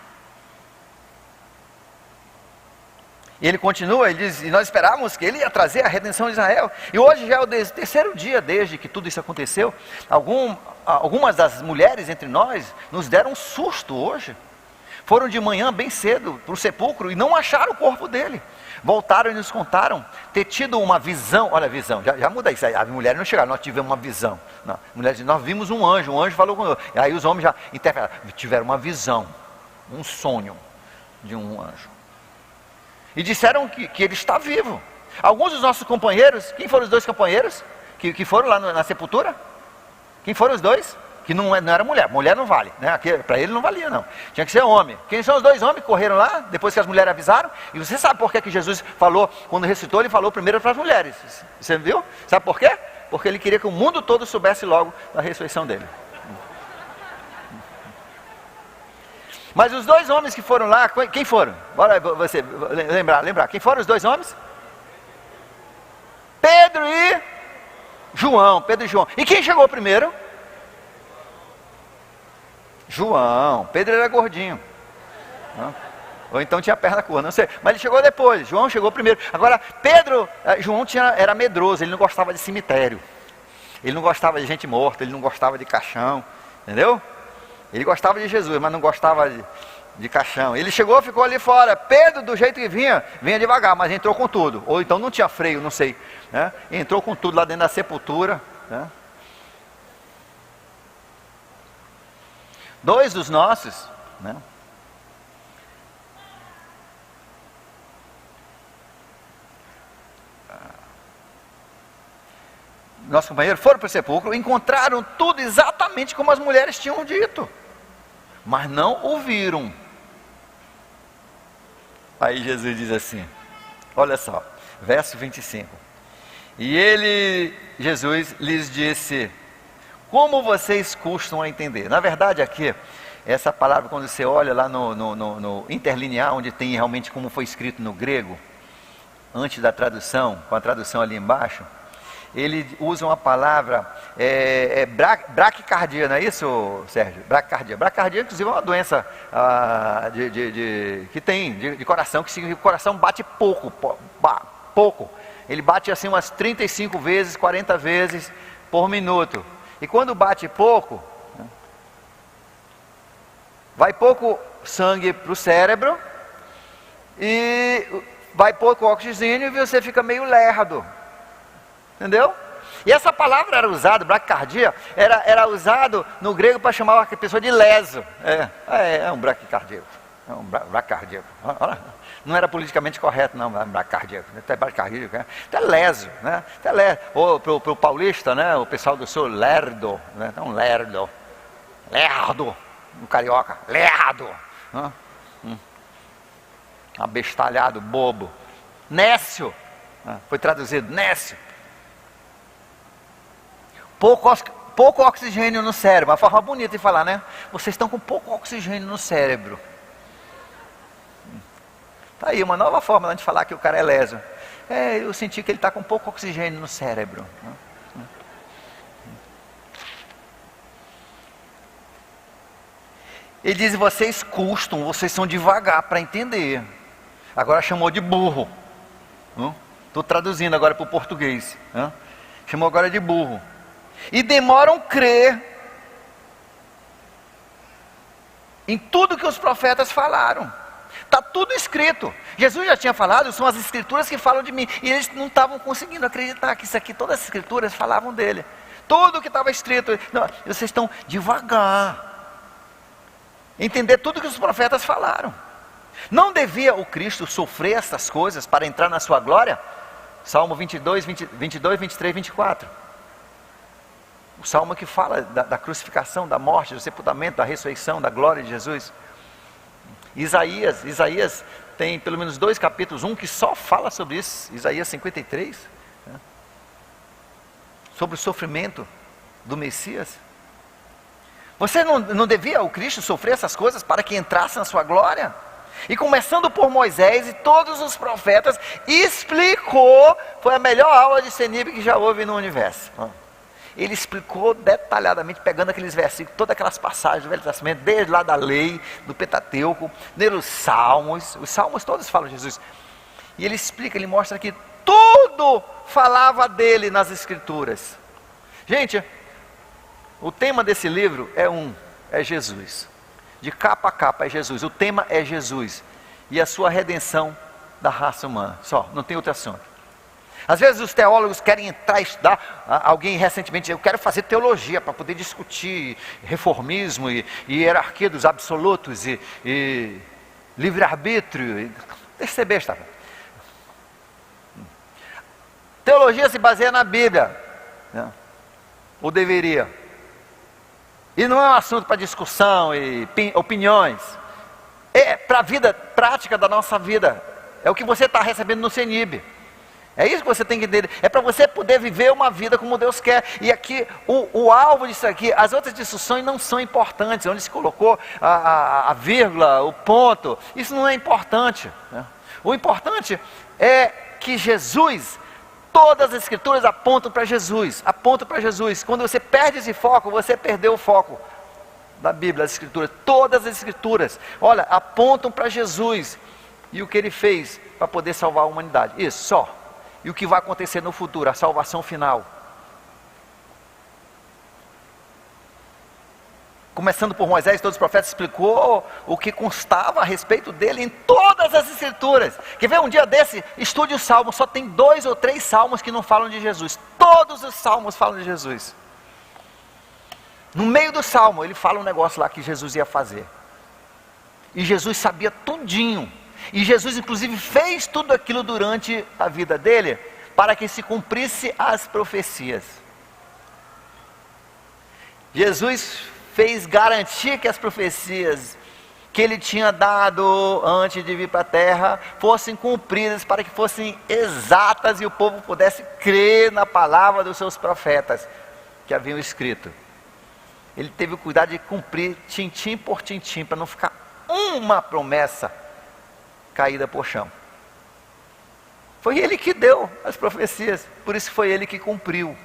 E ele continua, ele diz, e nós esperávamos que ele ia trazer a redenção de Israel. E hoje já é o terceiro dia desde que tudo isso aconteceu. Algumas das mulheres entre nós nos deram um susto hoje. Foram de manhã bem cedo para o sepulcro e não acharam o corpo dele. Voltaram e nos contaram ter tido uma visão. Olha a visão, já muda isso aí. As mulheres não chegaram, nós tivemos uma visão. Não, mulheres, nós vimos um anjo falou conosco. E aí os homens já interpretaram, tiveram uma visão, um sonho de um anjo. E disseram que ele está vivo. Alguns dos nossos companheiros, quem foram os 2 companheiros que foram lá na sepultura? Quem foram os 2? Que não era mulher não vale, né? Para ele não valia não, tinha que ser homem. Quem são os 2 homens que correram lá, depois que as mulheres avisaram? E você sabe por que Jesus falou, quando ressuscitou, ele falou primeiro para as mulheres. Você viu? Sabe por quê? Porque ele queria que o mundo todo soubesse logo da ressurreição dele. Mas os 2 homens que foram lá, quem foram? Bora você lembrar. Quem foram os 2 homens? Pedro e João. E quem chegou primeiro? João. Pedro era gordinho. Ou então tinha a perna curta, não sei. Mas ele chegou depois. João chegou primeiro. Agora, João era medroso, ele não gostava de cemitério. Ele não gostava de gente morta, ele não gostava de caixão. Entendeu? Ele gostava de Jesus, mas não gostava de caixão. Ele chegou, ficou ali fora. Pedro, do jeito que vinha devagar, mas entrou com tudo. Ou então não tinha freio, não sei, né? Entrou com tudo lá dentro da sepultura, né? 2 dos nossos, né? Nossos companheiros foram para o sepulcro, encontraram tudo exatamente como as mulheres tinham dito, mas não ouviram. Aí Jesus diz assim, olha só, verso 25. E Jesus lhes disse, como vocês custam a entender? Na verdade aqui, essa palavra, quando você olha lá no interlinear, onde tem realmente como foi escrito no grego, antes da tradução, com a tradução ali embaixo, ele usa uma palavra, braquicardia, não é isso, Sérgio? Braquicardia. Braquicardia, inclusive, é uma doença que tem de coração, que significa que o coração bate pouco. Ele bate assim umas 35 vezes, 40 vezes por minuto. E quando bate pouco, vai pouco sangue para o cérebro e vai pouco oxigênio e você fica meio lerdo. Entendeu? E essa palavra era usada, braquicardia, era usado no grego para chamar a pessoa de leso. É um braquicardíaco. É um braquicardíaco. Não era politicamente correto, não, braquicardíaco. Até braquicardíaco, até leso, né? Até leso. Ou para o paulista, né? O pessoal do sul, lerdo, né? Então, lerdo. Lerdo. No carioca, lerdo. Abestalhado, bobo. Nécio. Foi traduzido, nécio. Pouco oxigênio no cérebro. Uma forma bonita de falar, né? Vocês estão com pouco oxigênio no cérebro. Tá aí, uma nova forma de a gente falar que o cara é leso. Eu senti que ele está com pouco oxigênio no cérebro. Ele diz, vocês custam, vocês são devagar para entender. Agora chamou de burro. Estou traduzindo agora para o português. Chamou agora de burro. E demoram a crer em tudo que os profetas falaram. Está tudo escrito. Jesus já tinha falado, são as escrituras que falam de mim. E eles não estavam conseguindo acreditar que isso aqui, todas as escrituras falavam dele. Tudo que estava escrito. Não, vocês estão devagar. Entender tudo que os profetas falaram. Não devia o Cristo sofrer essas coisas para entrar na sua glória? Salmo 22, 23, 24. O salmo que fala da crucificação, da morte, do sepultamento, da ressurreição, da glória de Jesus. Isaías tem pelo menos 2 capítulos, um que só fala sobre isso, Isaías 53, sobre o sofrimento do Messias. Você não devia o Cristo sofrer essas coisas para que entrasse na sua glória? E começando por Moisés e todos os profetas, explicou, foi a melhor aula de CENIB que já houve no universo. Ele explicou detalhadamente, pegando aqueles versículos, todas aquelas passagens do Velho Testamento, desde lá da lei, do Pentateuco, os salmos todos falam de Jesus. E ele explica, ele mostra que tudo falava dele nas escrituras. Gente, o tema desse livro é Jesus. De capa a capa é Jesus, o tema é Jesus. E a sua redenção da raça humana, só, não tem outro assunto. Às vezes os teólogos querem entrar e estudar, alguém recentemente, eu quero fazer teologia para poder discutir reformismo e hierarquia dos absolutos e livre-arbítrio. Deixa de ser besta. Teologia se baseia na Bíblia, né? Ou deveria. E não é um assunto para discussão e opiniões. É para a vida prática da nossa vida. É o que você está recebendo no CENIB. É isso que você tem que entender. É para você poder viver uma vida como Deus quer. E aqui, o alvo disso aqui, as outras discussões não são importantes. Onde se colocou a vírgula, o ponto, isso não é importante, né? O importante é que Jesus, todas as escrituras apontam para Jesus. Apontam para Jesus. Quando você perde esse foco, você perdeu o foco da Bíblia, das escrituras. Todas as escrituras, olha, apontam para Jesus. E o que ele fez para poder salvar a humanidade. Isso, só. E o que vai acontecer no futuro, a salvação final. Começando por Moisés, todos os profetas explicou o que constava a respeito dele em todas as escrituras. Quer ver um dia desse? Estude o Salmo, só tem 2 ou 3 salmos que não falam de Jesus. Todos os salmos falam de Jesus. No meio do salmo, ele fala um negócio lá que Jesus ia fazer. E Jesus sabia tudinho. E Jesus inclusive fez tudo aquilo durante a vida dele, para que se cumprisse as profecias. Jesus fez garantir que as profecias que ele tinha dado antes de vir para a terra, fossem cumpridas, para que fossem exatas e o povo pudesse crer na palavra dos seus profetas, que haviam escrito. Ele teve o cuidado de cumprir tintim por tintim, para não ficar uma promessa caída por chão. Foi ele que deu as profecias, por isso foi ele que cumpriu.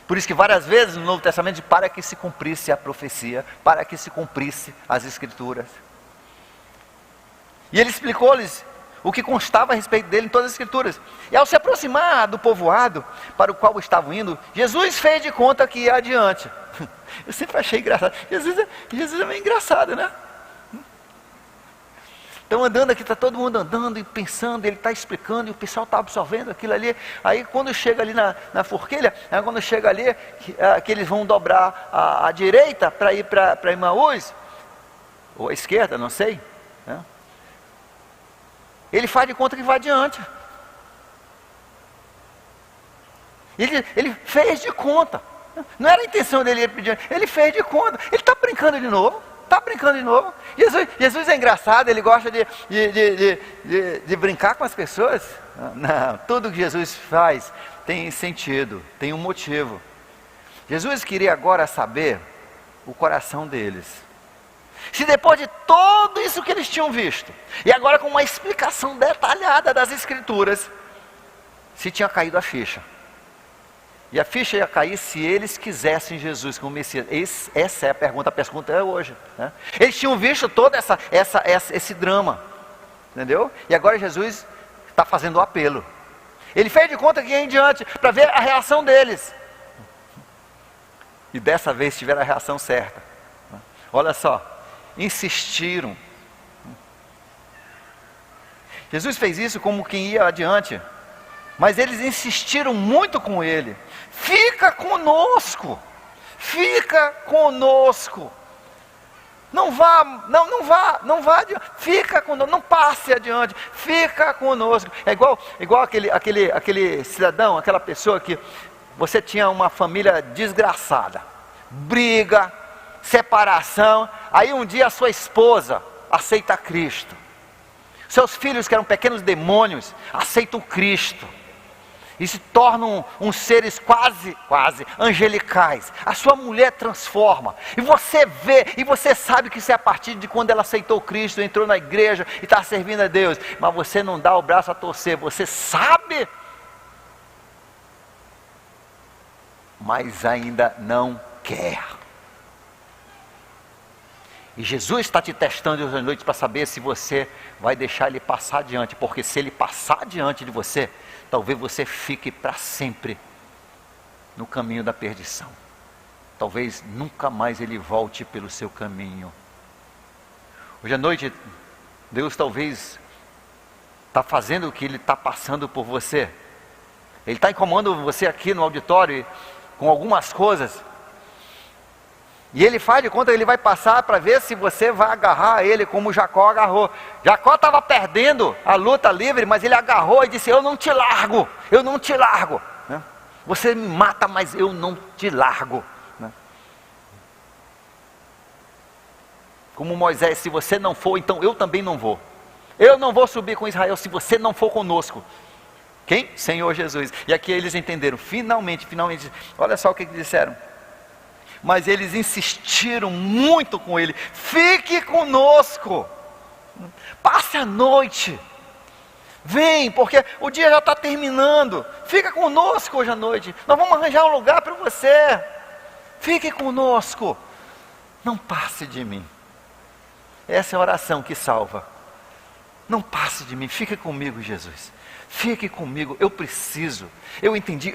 Por isso que várias vezes no Novo Testamento, para que se cumprisse a profecia, para que se cumprisse as Escrituras. E ele explicou-lhes o que constava a respeito dele em todas as Escrituras. E ao se aproximar do povoado para o qual estavam indo, Jesus fez de conta que ia adiante. Eu sempre achei engraçado. Jesus é meio engraçado, né? Estão andando aqui, está todo mundo andando e pensando, ele está explicando, e o pessoal está absorvendo aquilo ali. Aí quando chega ali na forquilha, quando chega ali, que eles vão dobrar à direita para ir para Emaús, ou à esquerda, não sei, né? Ele faz de conta que vai adiante. Ele fez de conta. Não era a intenção dele ir pedir, ele fez de conta. Ele está brincando de novo. Está brincando de novo. Jesus é engraçado, ele gosta de brincar com as pessoas. Não, tudo que Jesus faz tem sentido, tem um motivo. Jesus queria agora saber o coração deles. Se depois de tudo isso que eles tinham visto, e agora com uma explicação detalhada das Escrituras, se tinha caído a ficha. E a ficha ia cair se eles quisessem Jesus como Messias. Essa é a pergunta é hoje, né? Eles tinham visto todo esse drama, entendeu? E agora Jesus está fazendo o apelo. Ele fez de conta que ia em diante, para ver a reação deles. E dessa vez tiveram a reação certa. Olha só, insistiram. Jesus fez isso como quem ia adiante, mas eles insistiram muito com ele. Fica conosco, não vá adiante, fica conosco, não passe adiante, fica conosco. É igual aquele cidadão, aquela pessoa que você tinha uma família desgraçada, briga, separação, aí um dia a sua esposa aceita Cristo, seus filhos que eram pequenos demônios, aceitam Cristo, e se tornam uns seres quase angelicais. A sua mulher transforma, e você vê, e você sabe que isso é a partir de quando ela aceitou Cristo, entrou na igreja e está servindo a Deus, mas você não dá o braço a torcer, você sabe, mas ainda não quer. E Jesus está te testando hoje à noite para saber se você vai deixar ele passar adiante, porque se ele passar adiante de você, talvez você fique para sempre no caminho da perdição. Talvez nunca mais ele volte pelo seu caminho. Hoje à noite, Deus talvez está fazendo o que ele está passando por você. Ele está incomodando você aqui no auditório com algumas coisas. E ele faz de conta que ele vai passar para ver se você vai agarrar ele como Jacó agarrou. Jacó estava perdendo a luta livre, mas ele agarrou e disse: eu não te largo, né? Você me mata, mas eu não te largo, né? Como Moisés: se você não for, então eu também não vou. Eu não vou subir com Israel se você não for conosco. Quem? Senhor Jesus. E aqui eles entenderam, finalmente, olha só o que disseram. Mas eles insistiram muito com ele: fique conosco, passe a noite, vem, porque o dia já está terminando, fica conosco hoje à noite, nós vamos arranjar um lugar para você, fique conosco, não passe de mim. Essa é a oração que salva. Não passe de mim, fique comigo, Jesus, fique comigo, eu preciso, eu entendi,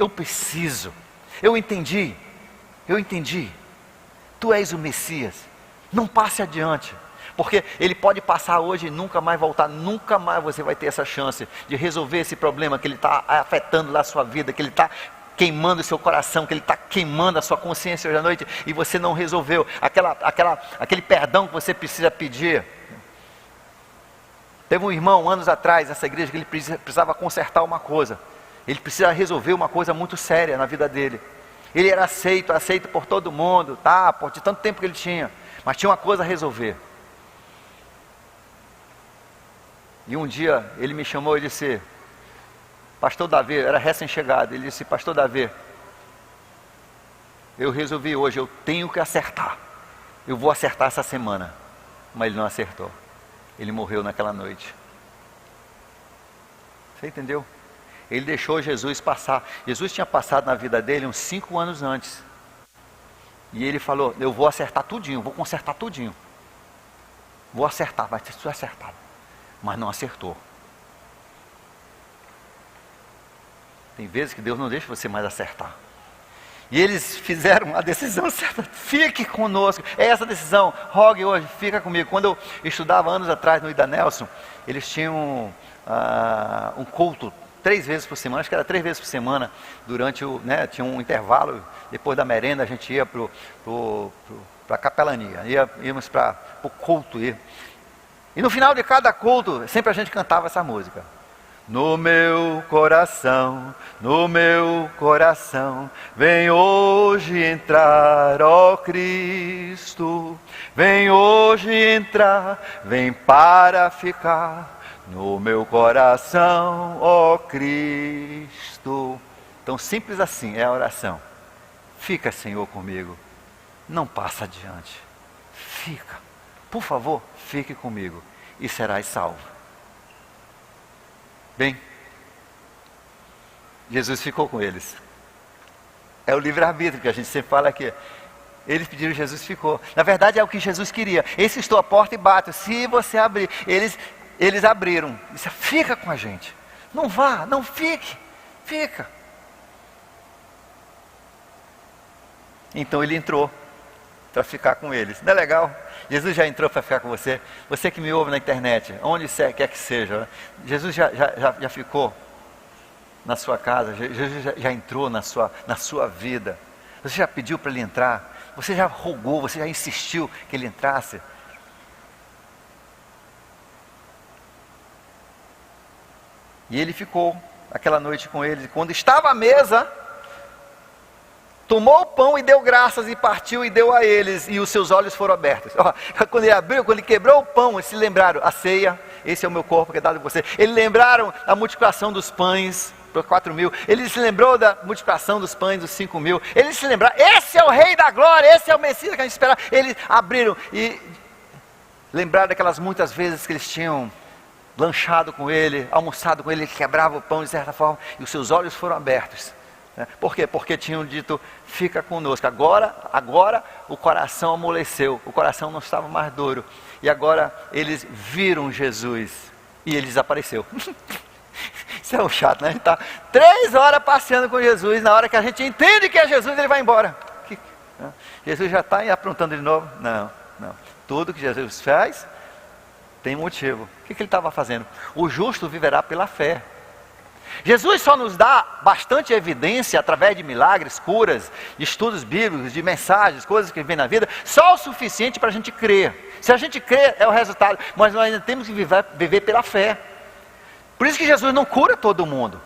tu és o Messias, não passe adiante, porque ele pode passar hoje e nunca mais voltar, nunca mais você vai ter essa chance de resolver esse problema que ele está afetando lá a sua vida, que ele está queimando o seu coração, que ele está queimando a sua consciência hoje à noite, e você não resolveu, aquele perdão que você precisa pedir. Teve um irmão anos atrás nessa igreja que ele precisava consertar uma coisa, ele precisa resolver uma coisa muito séria na vida dele. Ele era aceito por todo mundo, tá, por de tanto tempo que ele tinha, mas tinha uma coisa a resolver. E um dia ele me chamou e disse: pastor Davi, era recém-chegado, ele disse: pastor Davi, eu resolvi hoje, eu tenho que acertar, eu vou acertar essa semana. Mas ele não acertou, ele morreu naquela noite. Você entendeu? Ele deixou Jesus passar. Jesus tinha passado na vida dele uns 5 anos antes. E ele falou, eu vou acertar tudinho, vou consertar tudinho. Vou acertar, vai ter tudo acertado. Mas não acertou. Tem vezes que Deus não deixa você mais acertar. E eles fizeram a decisão certa. Fique conosco. É essa decisão. Rogue hoje, fica comigo. Quando eu estudava anos atrás no Ida Nelson, eles tinham um culto 3 vezes por semana. Acho que era 3 vezes por semana. Durante tinha um intervalo. Depois da merenda a gente ia para a capelania. Íamos para o culto. E no final de cada culto, sempre a gente cantava essa música. No meu coração, vem hoje entrar, ó Cristo, vem hoje entrar, vem para ficar, no meu coração, ó Cristo. Tão simples assim é a oração. Fica, Senhor, comigo, não passa adiante, fica, por favor, fique comigo e serás salvo. Bem, Jesus ficou com eles. É o livre-arbítrio que a gente sempre fala aqui. Eles pediram, Jesus ficou. Na verdade é o que Jesus queria. Esse estou à porta e bato. Se você abrir, eles abriram. Disse, fica com a gente. Não vá, não fique. Fica. Então ele entrou para ficar com eles. Não é legal? Jesus já entrou para ficar com você. Você que me ouve na internet, onde quer que seja, Jesus já ficou na sua casa. Jesus já entrou na sua vida. Você já pediu para ele entrar. Você já rogou, você já insistiu que ele entrasse. E ele ficou aquela noite com eles. Quando estava à mesa, tomou o pão e deu graças e partiu e deu a eles, e os seus olhos foram abertos. Quando ele abriu, quando ele quebrou o pão, eles se lembraram, a ceia, esse é o meu corpo que é dado a você. Eles lembraram a multiplicação dos pães para 4.000, ele se lembrou da multiplicação dos pães dos 5.000, eles se lembraram, esse é o Rei da Glória, esse é o Messias que a gente esperava. Eles abriram e lembraram daquelas muitas vezes que eles tinham lanchado com ele, almoçado com ele, ele quebrava o pão de certa forma, e os seus olhos foram abertos. Por quê? Porque tinham dito, fica conosco. Agora o coração amoleceu, o coração não estava mais duro. E agora eles viram Jesus e ele desapareceu. Isso é um chato, né? A gente está 3 horas passeando com Jesus, na hora que a gente entende que é Jesus, ele vai embora. Jesus já está aprontando de novo? Não. Tudo que Jesus faz tem motivo. O que ele estava fazendo? O justo viverá pela fé. Jesus só nos dá bastante evidência através de milagres, curas, de estudos bíblicos, de mensagens, coisas que vêm na vida, só o suficiente para a gente crer. Se a gente crer é o resultado, mas nós ainda temos que viver pela fé. Por isso que Jesus não cura todo mundo.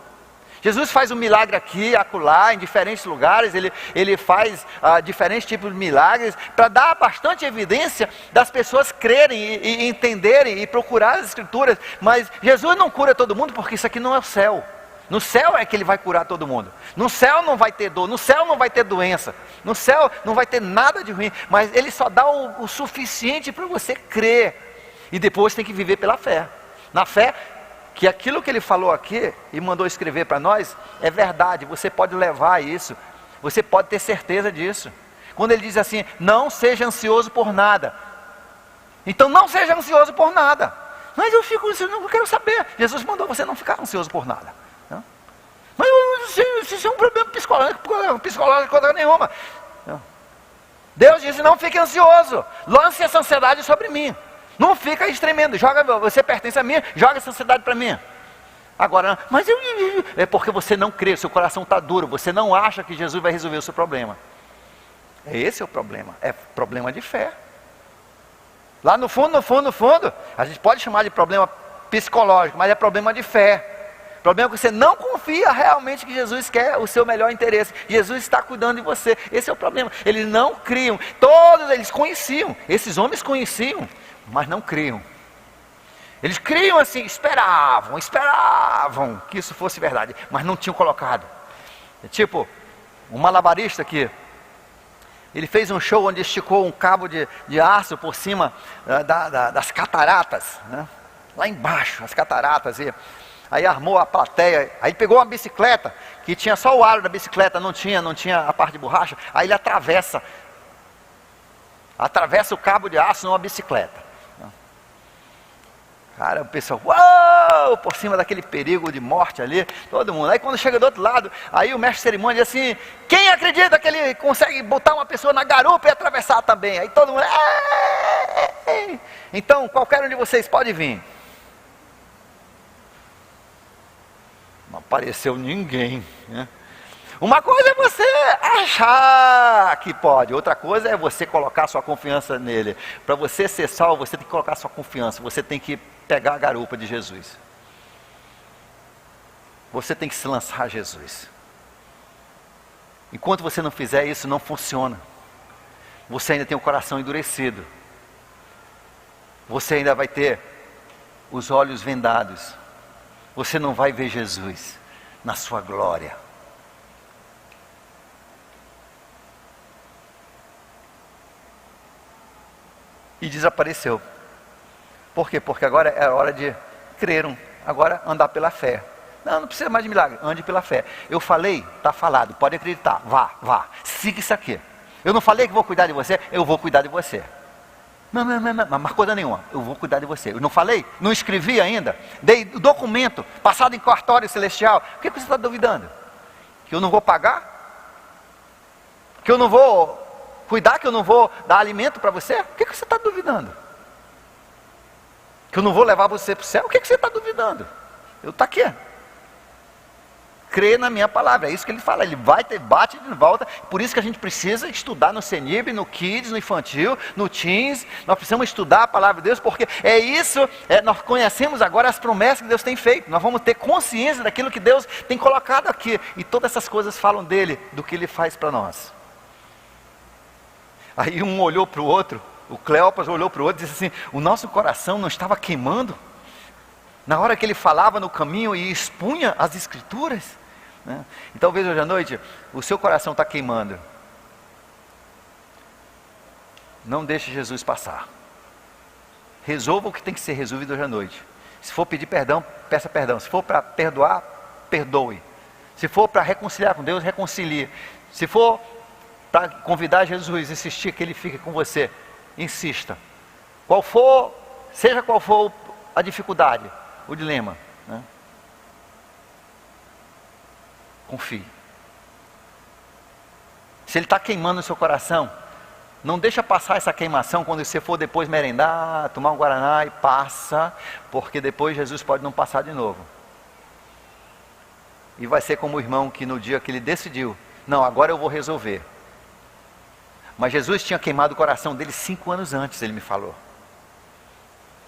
Jesus faz um milagre aqui, acolá, em diferentes lugares, ele faz diferentes tipos de milagres, para dar bastante evidência das pessoas crerem e entenderem e procurar as escrituras. Mas Jesus não cura todo mundo, porque isso aqui não é o céu. No céu é que ele vai curar todo mundo. No céu não vai ter dor, no céu não vai ter doença, no céu não vai ter nada de ruim, mas ele só dá o suficiente para você crer, e depois tem que viver pela fé. Na fé, que aquilo que ele falou aqui e mandou escrever para nós, é verdade, você pode levar isso, você pode ter certeza disso. Quando ele diz assim, não seja ansioso por nada, então não seja ansioso por nada. Mas eu não quero saber, Jesus mandou você não ficar ansioso por nada. Mas isso é um problema psicológico coisa nenhuma. Deus disse, não fique ansioso, lance essa ansiedade sobre mim. Não fica tremendo, você pertence a mim, joga essa ansiedade para mim. Agora, mas é porque você não crê, seu coração está duro, você não acha que Jesus vai resolver o seu problema. Esse é o problema, é problema de fé. Lá no fundo, a gente pode chamar de problema psicológico, mas é problema de fé. Problema que você não confia realmente que Jesus quer o seu melhor interesse. Jesus está cuidando de você. Esse é o problema. Eles não criam. Todos eles conheciam. Esses homens conheciam, mas não criam. Eles criam assim, esperavam que isso fosse verdade, mas não tinham colocado. É tipo, um malabarista aqui, ele fez um show onde esticou um cabo de aço por cima das cataratas, né? Lá embaixo, as cataratas, Aí armou a plateia, aí pegou uma bicicleta, que tinha só o aro da bicicleta, não tinha a parte de borracha, aí ele atravessa o cabo de aço numa bicicleta. Cara, o pessoal, uau, por cima daquele perigo de morte ali, todo mundo. Aí quando chega do outro lado, aí o mestre de cerimônia diz assim, quem acredita que ele consegue botar uma pessoa na garupa e atravessar também? Aí todo mundo, então qualquer um de vocês pode vir. Não apareceu ninguém, né? Uma coisa é você achar que pode, outra coisa é você colocar sua confiança nele. Para você ser salvo, você tem que colocar sua confiança, você tem que pegar a garupa de Jesus. Você tem que se lançar a Jesus. Enquanto você não fizer isso, não funciona. Você ainda tem o coração endurecido. Você ainda vai ter os olhos vendados. Você não vai ver Jesus na sua glória. E desapareceu. Por quê? Porque agora é a hora de crer, agora andar pela fé. Não precisa mais de milagre, ande pela fé. Eu falei, está falado, pode acreditar, vá, siga isso aqui. Eu não falei que vou cuidar de você, eu vou cuidar de você. Não, mas coisa nenhuma, eu vou cuidar de você. Eu não falei, não escrevi ainda, dei o documento, passado em cartório celestial. Por que você está duvidando? Que eu não vou pagar? Que eu não vou cuidar, que eu não vou dar alimento para você? Por que você está duvidando? Que eu não vou levar você para o céu? O que você está duvidando? Eu estou aqui. Crê na minha palavra, é isso que ele fala, ele vai ter, bate de volta. Por isso que a gente precisa estudar no CENIB, no Kids, no Infantil, no Teens. Nós precisamos estudar a palavra de Deus, porque é isso, nós conhecemos agora as promessas que Deus tem feito. Nós vamos ter consciência daquilo que Deus tem colocado aqui, e todas essas coisas falam dele, do que ele faz para nós. Aí um olhou para o outro, o Cleopas olhou para o outro e disse assim, o nosso coração não estava queimando? Na hora que ele falava no caminho e expunha as escrituras? Né? E talvez hoje à noite, o seu coração está queimando. Não deixe Jesus passar. Resolva o que tem que ser resolvido hoje à noite. Se for pedir perdão, peça perdão. Se for para perdoar, perdoe. Se for para reconciliar com Deus, reconcilie. Se for para convidar Jesus, insistir que ele fique com você, insista. Seja qual for a dificuldade, o dilema, né? Confie. Se ele está queimando o seu coração, não deixa passar essa queimação quando você for depois merendar, tomar um guaraná e passa, porque depois Jesus pode não passar de novo. E vai ser como o irmão que no dia que ele decidiu, não, agora eu vou resolver. Mas Jesus tinha queimado o coração dele 5 anos antes, ele me falou.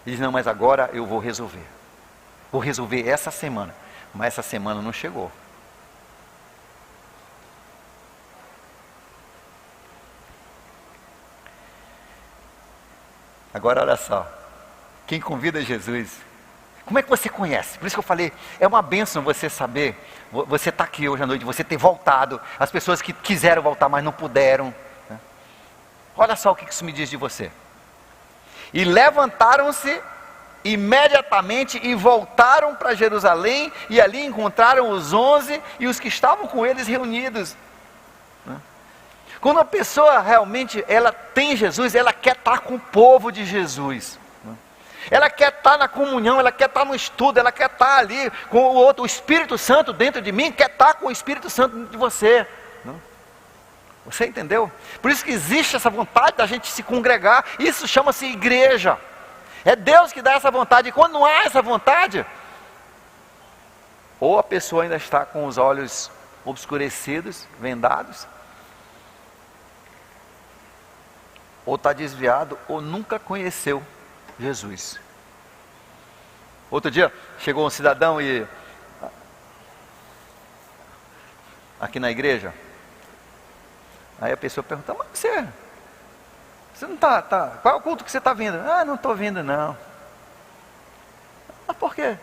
Ele disse, não, mas agora eu vou resolver. Vou resolver essa semana. Mas essa semana não chegou. Agora olha só, quem convida Jesus, como é que você conhece? Por isso que eu falei, é uma bênção você saber, você está aqui hoje à noite, você ter voltado, as pessoas que quiseram voltar, mas não puderam, né? Olha só o que isso me diz de você. E levantaram-se imediatamente e voltaram para Jerusalém, e ali encontraram os 11 e os que estavam com eles reunidos. Quando a pessoa realmente, ela tem Jesus, ela quer estar com o povo de Jesus. Ela quer estar na comunhão, ela quer estar no estudo, ela quer estar ali com o outro, o Espírito Santo dentro de mim, quer estar com o Espírito Santo dentro de você. Você entendeu? Por isso que existe essa vontade da gente se congregar, isso chama-se igreja. É Deus que dá essa vontade, e quando não há essa vontade, ou a pessoa ainda está com os olhos obscurecidos, vendados, ou está desviado, ou nunca conheceu Jesus. Outro dia, chegou um cidadão aqui na igreja, aí a pessoa pergunta, mas você não está, qual é o culto que você está vindo? Ah, não estou vindo não. Mas por quê?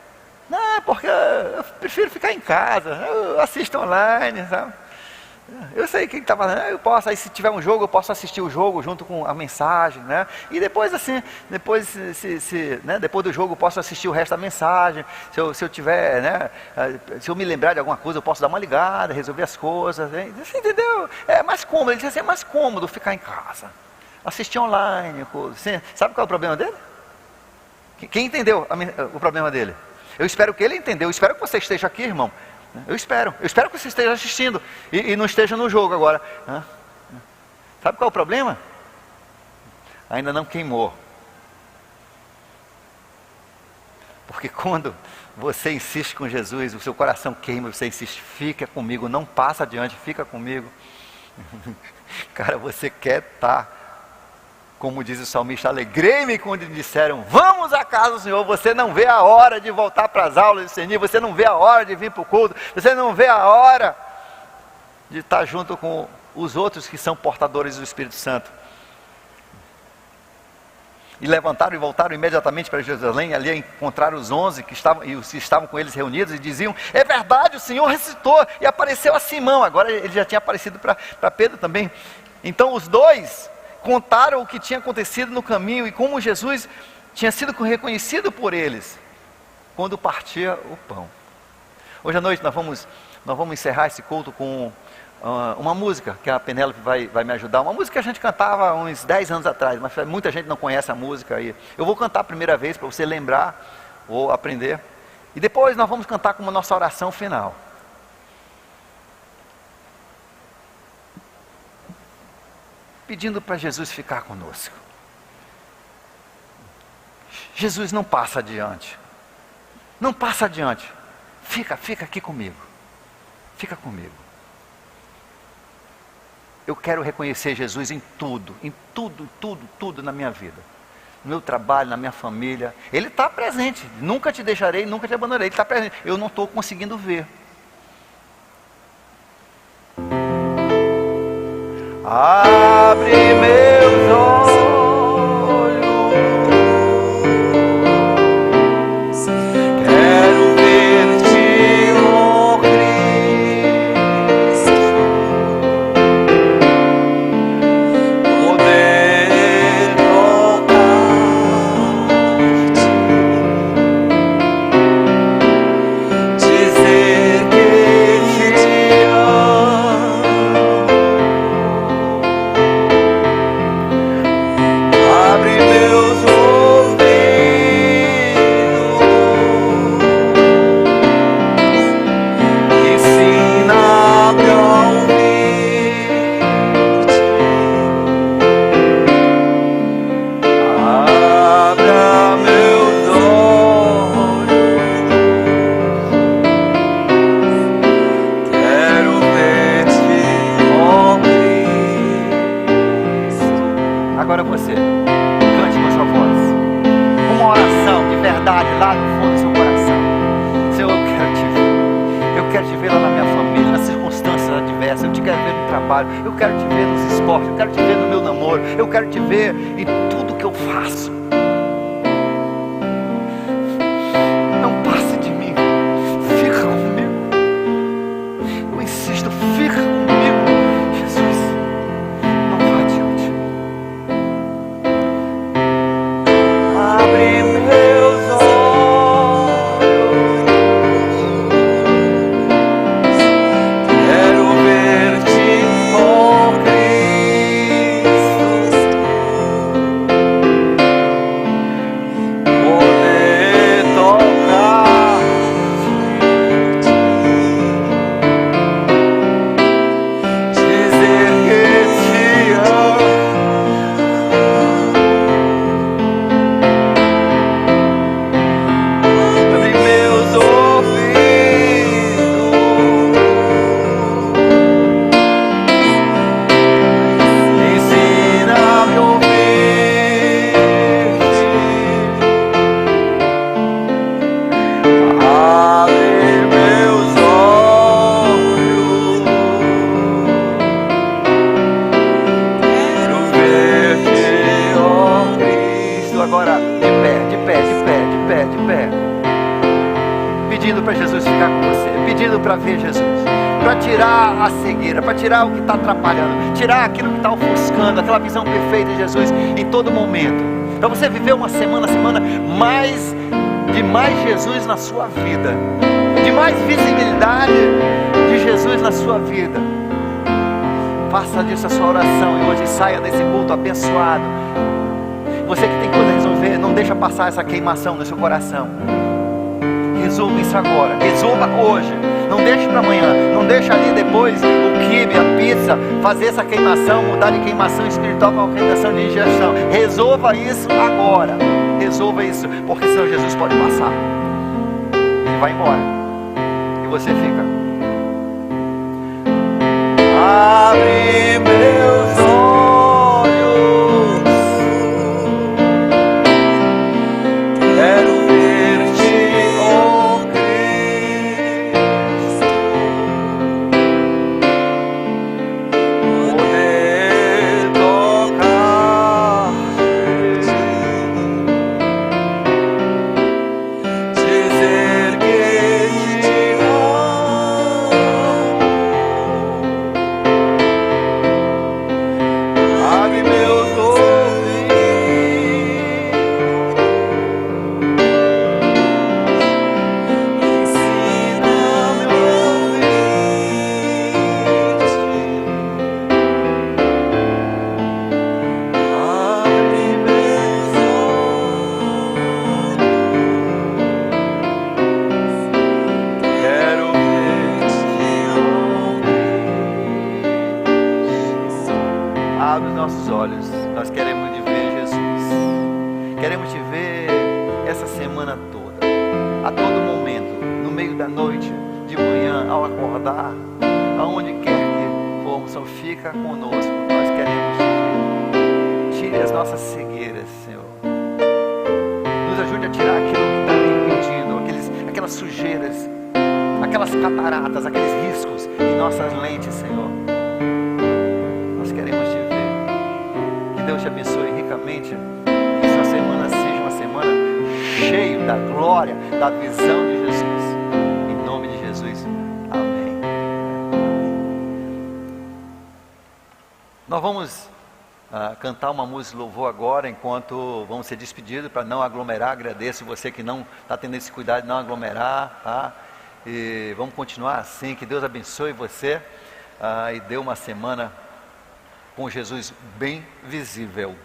Não, porque eu prefiro ficar em casa, eu assisto online, sabe? Eu sei que ele está falando, eu posso, aí se tiver um jogo, eu posso assistir o jogo junto com a mensagem, né? E depois assim, depois, né? Depois do jogo eu posso assistir o resto da mensagem, se eu tiver, né? Se eu me lembrar de alguma coisa, eu posso dar uma ligada, resolver as coisas, né? Você entendeu? É mais cômodo, ele diz assim, é mais cômodo ficar em casa, assistir online, coisa. Sabe qual é o problema dele? Quem entendeu o problema dele? Eu espero que ele entendeu, eu espero que você esteja aqui, irmão. Eu espero que você esteja assistindo e não esteja no jogo agora. Sabe qual é o problema? Ainda não queimou. Porque quando você insiste com Jesus, o seu coração queima, você insiste, fica comigo, não passa adiante, fica comigo. Cara, você quer estar, como diz o salmista, alegrei-me quando disseram, vamos à casa do Senhor. Você não vê a hora de voltar para as aulas de discernir, você não vê a hora de vir para o culto, você não vê a hora de estar junto com os outros que são portadores do Espírito Santo. E levantaram e voltaram imediatamente para Jerusalém, ali encontraram os 11 que estavam com eles reunidos e diziam, é verdade, o Senhor ressuscitou e apareceu a Simão. Agora ele já tinha aparecido para Pedro também. Então os dois contaram o que tinha acontecido no caminho e como Jesus tinha sido reconhecido por eles quando partia o pão. Hoje à noite nós vamos encerrar esse culto com uma música que a Penélope vai me ajudar. Uma música que a gente cantava há uns 10 anos atrás, mas muita gente não conhece a música aí. Eu vou cantar a primeira vez para você lembrar ou aprender. E depois nós vamos cantar como nossa oração final. Pedindo para Jesus ficar conosco. Jesus não passa adiante. Não passa adiante. Fica aqui comigo. Fica comigo. Eu quero reconhecer Jesus em tudo na minha vida. No meu trabalho, na minha família. Ele está presente. Nunca te deixarei, nunca te abandonarei. Ele está presente. Eu não estou conseguindo ver. Abre meus olhos, quero ver-te, ó Cristo, poder tocar-te, dizer que te amo. Abre meus ouvidos, ensina-me a ouvir-te. Abra meus olhos, quero ver-te, ó Cristo. Agora você. Cante com a sua voz. Uma oração de verdade lá no fundo do seu coração. Senhor, eu quero te ver. Eu quero te ver lá na minha família, nas circunstâncias adversas. Eu te quero ver no trabalho. Eu quero te ver nos esportes. Eu quero te ver no meu namoro. Eu quero te ver em tudo que eu faço. Não passe de mim. Fica comigo. Eu insisto, fica comigo. Jesus, não vá adiante. Abre meus olhos, quero ver-te, ó Cristo, pedindo para Jesus ficar com você, pedindo para ver Jesus, para tirar a cegueira, para tirar o que está atrapalhando, tirar aquilo que está ofuscando, aquela visão perfeita de Jesus em todo momento, para você viver uma semana de mais Jesus na sua vida, de mais visibilidade de Jesus na sua vida. Faça disso a sua oração e hoje saia desse culto abençoado. Você que tem coisa a resolver, não deixa passar essa queimação no seu coração. Resolva isso agora, resolva hoje. Não deixe para amanhã, não deixe ali depois o quibe, a pizza, fazer essa queimação, mudar de queimação espiritual para uma queimação de indigestão. Resolva isso agora, resolva isso, porque senão Jesus pode passar. Ele vai embora e você fica. Abre meus olhos, quero ver-te, oh Cristo, poder tocar-te, dizer que te amo. Abre meus ouvidos, ensina-me a ouvir-te. Abre meus olhos, quero ver-te ouvir. Abre os nossos olhos, nós queremos te ver, Jesus. Queremos te ver essa semana toda, a todo momento, no meio da noite, de manhã, ao acordar, aonde quer que formos, só fica conosco. Nós queremos te ver. Tire as nossas cegueiras, Senhor. Nos ajude a tirar aquilo que está impedindo, aquelas sujeiras, aquelas cataratas, aqueles riscos em nossas lentes, Senhor. Nós queremos te ver. Que Deus te abençoe ricamente. Que sua semana seja uma semana cheia da glória, da visão de Jesus. Em nome de Jesus. Amém. Nós vamos cantar uma música de louvor agora, enquanto vamos ser despedidos, para não aglomerar. Agradeço você que não está tendo esse cuidado de não aglomerar, tá? E vamos continuar assim. Que Deus abençoe você e dê uma semana com Jesus bem visível.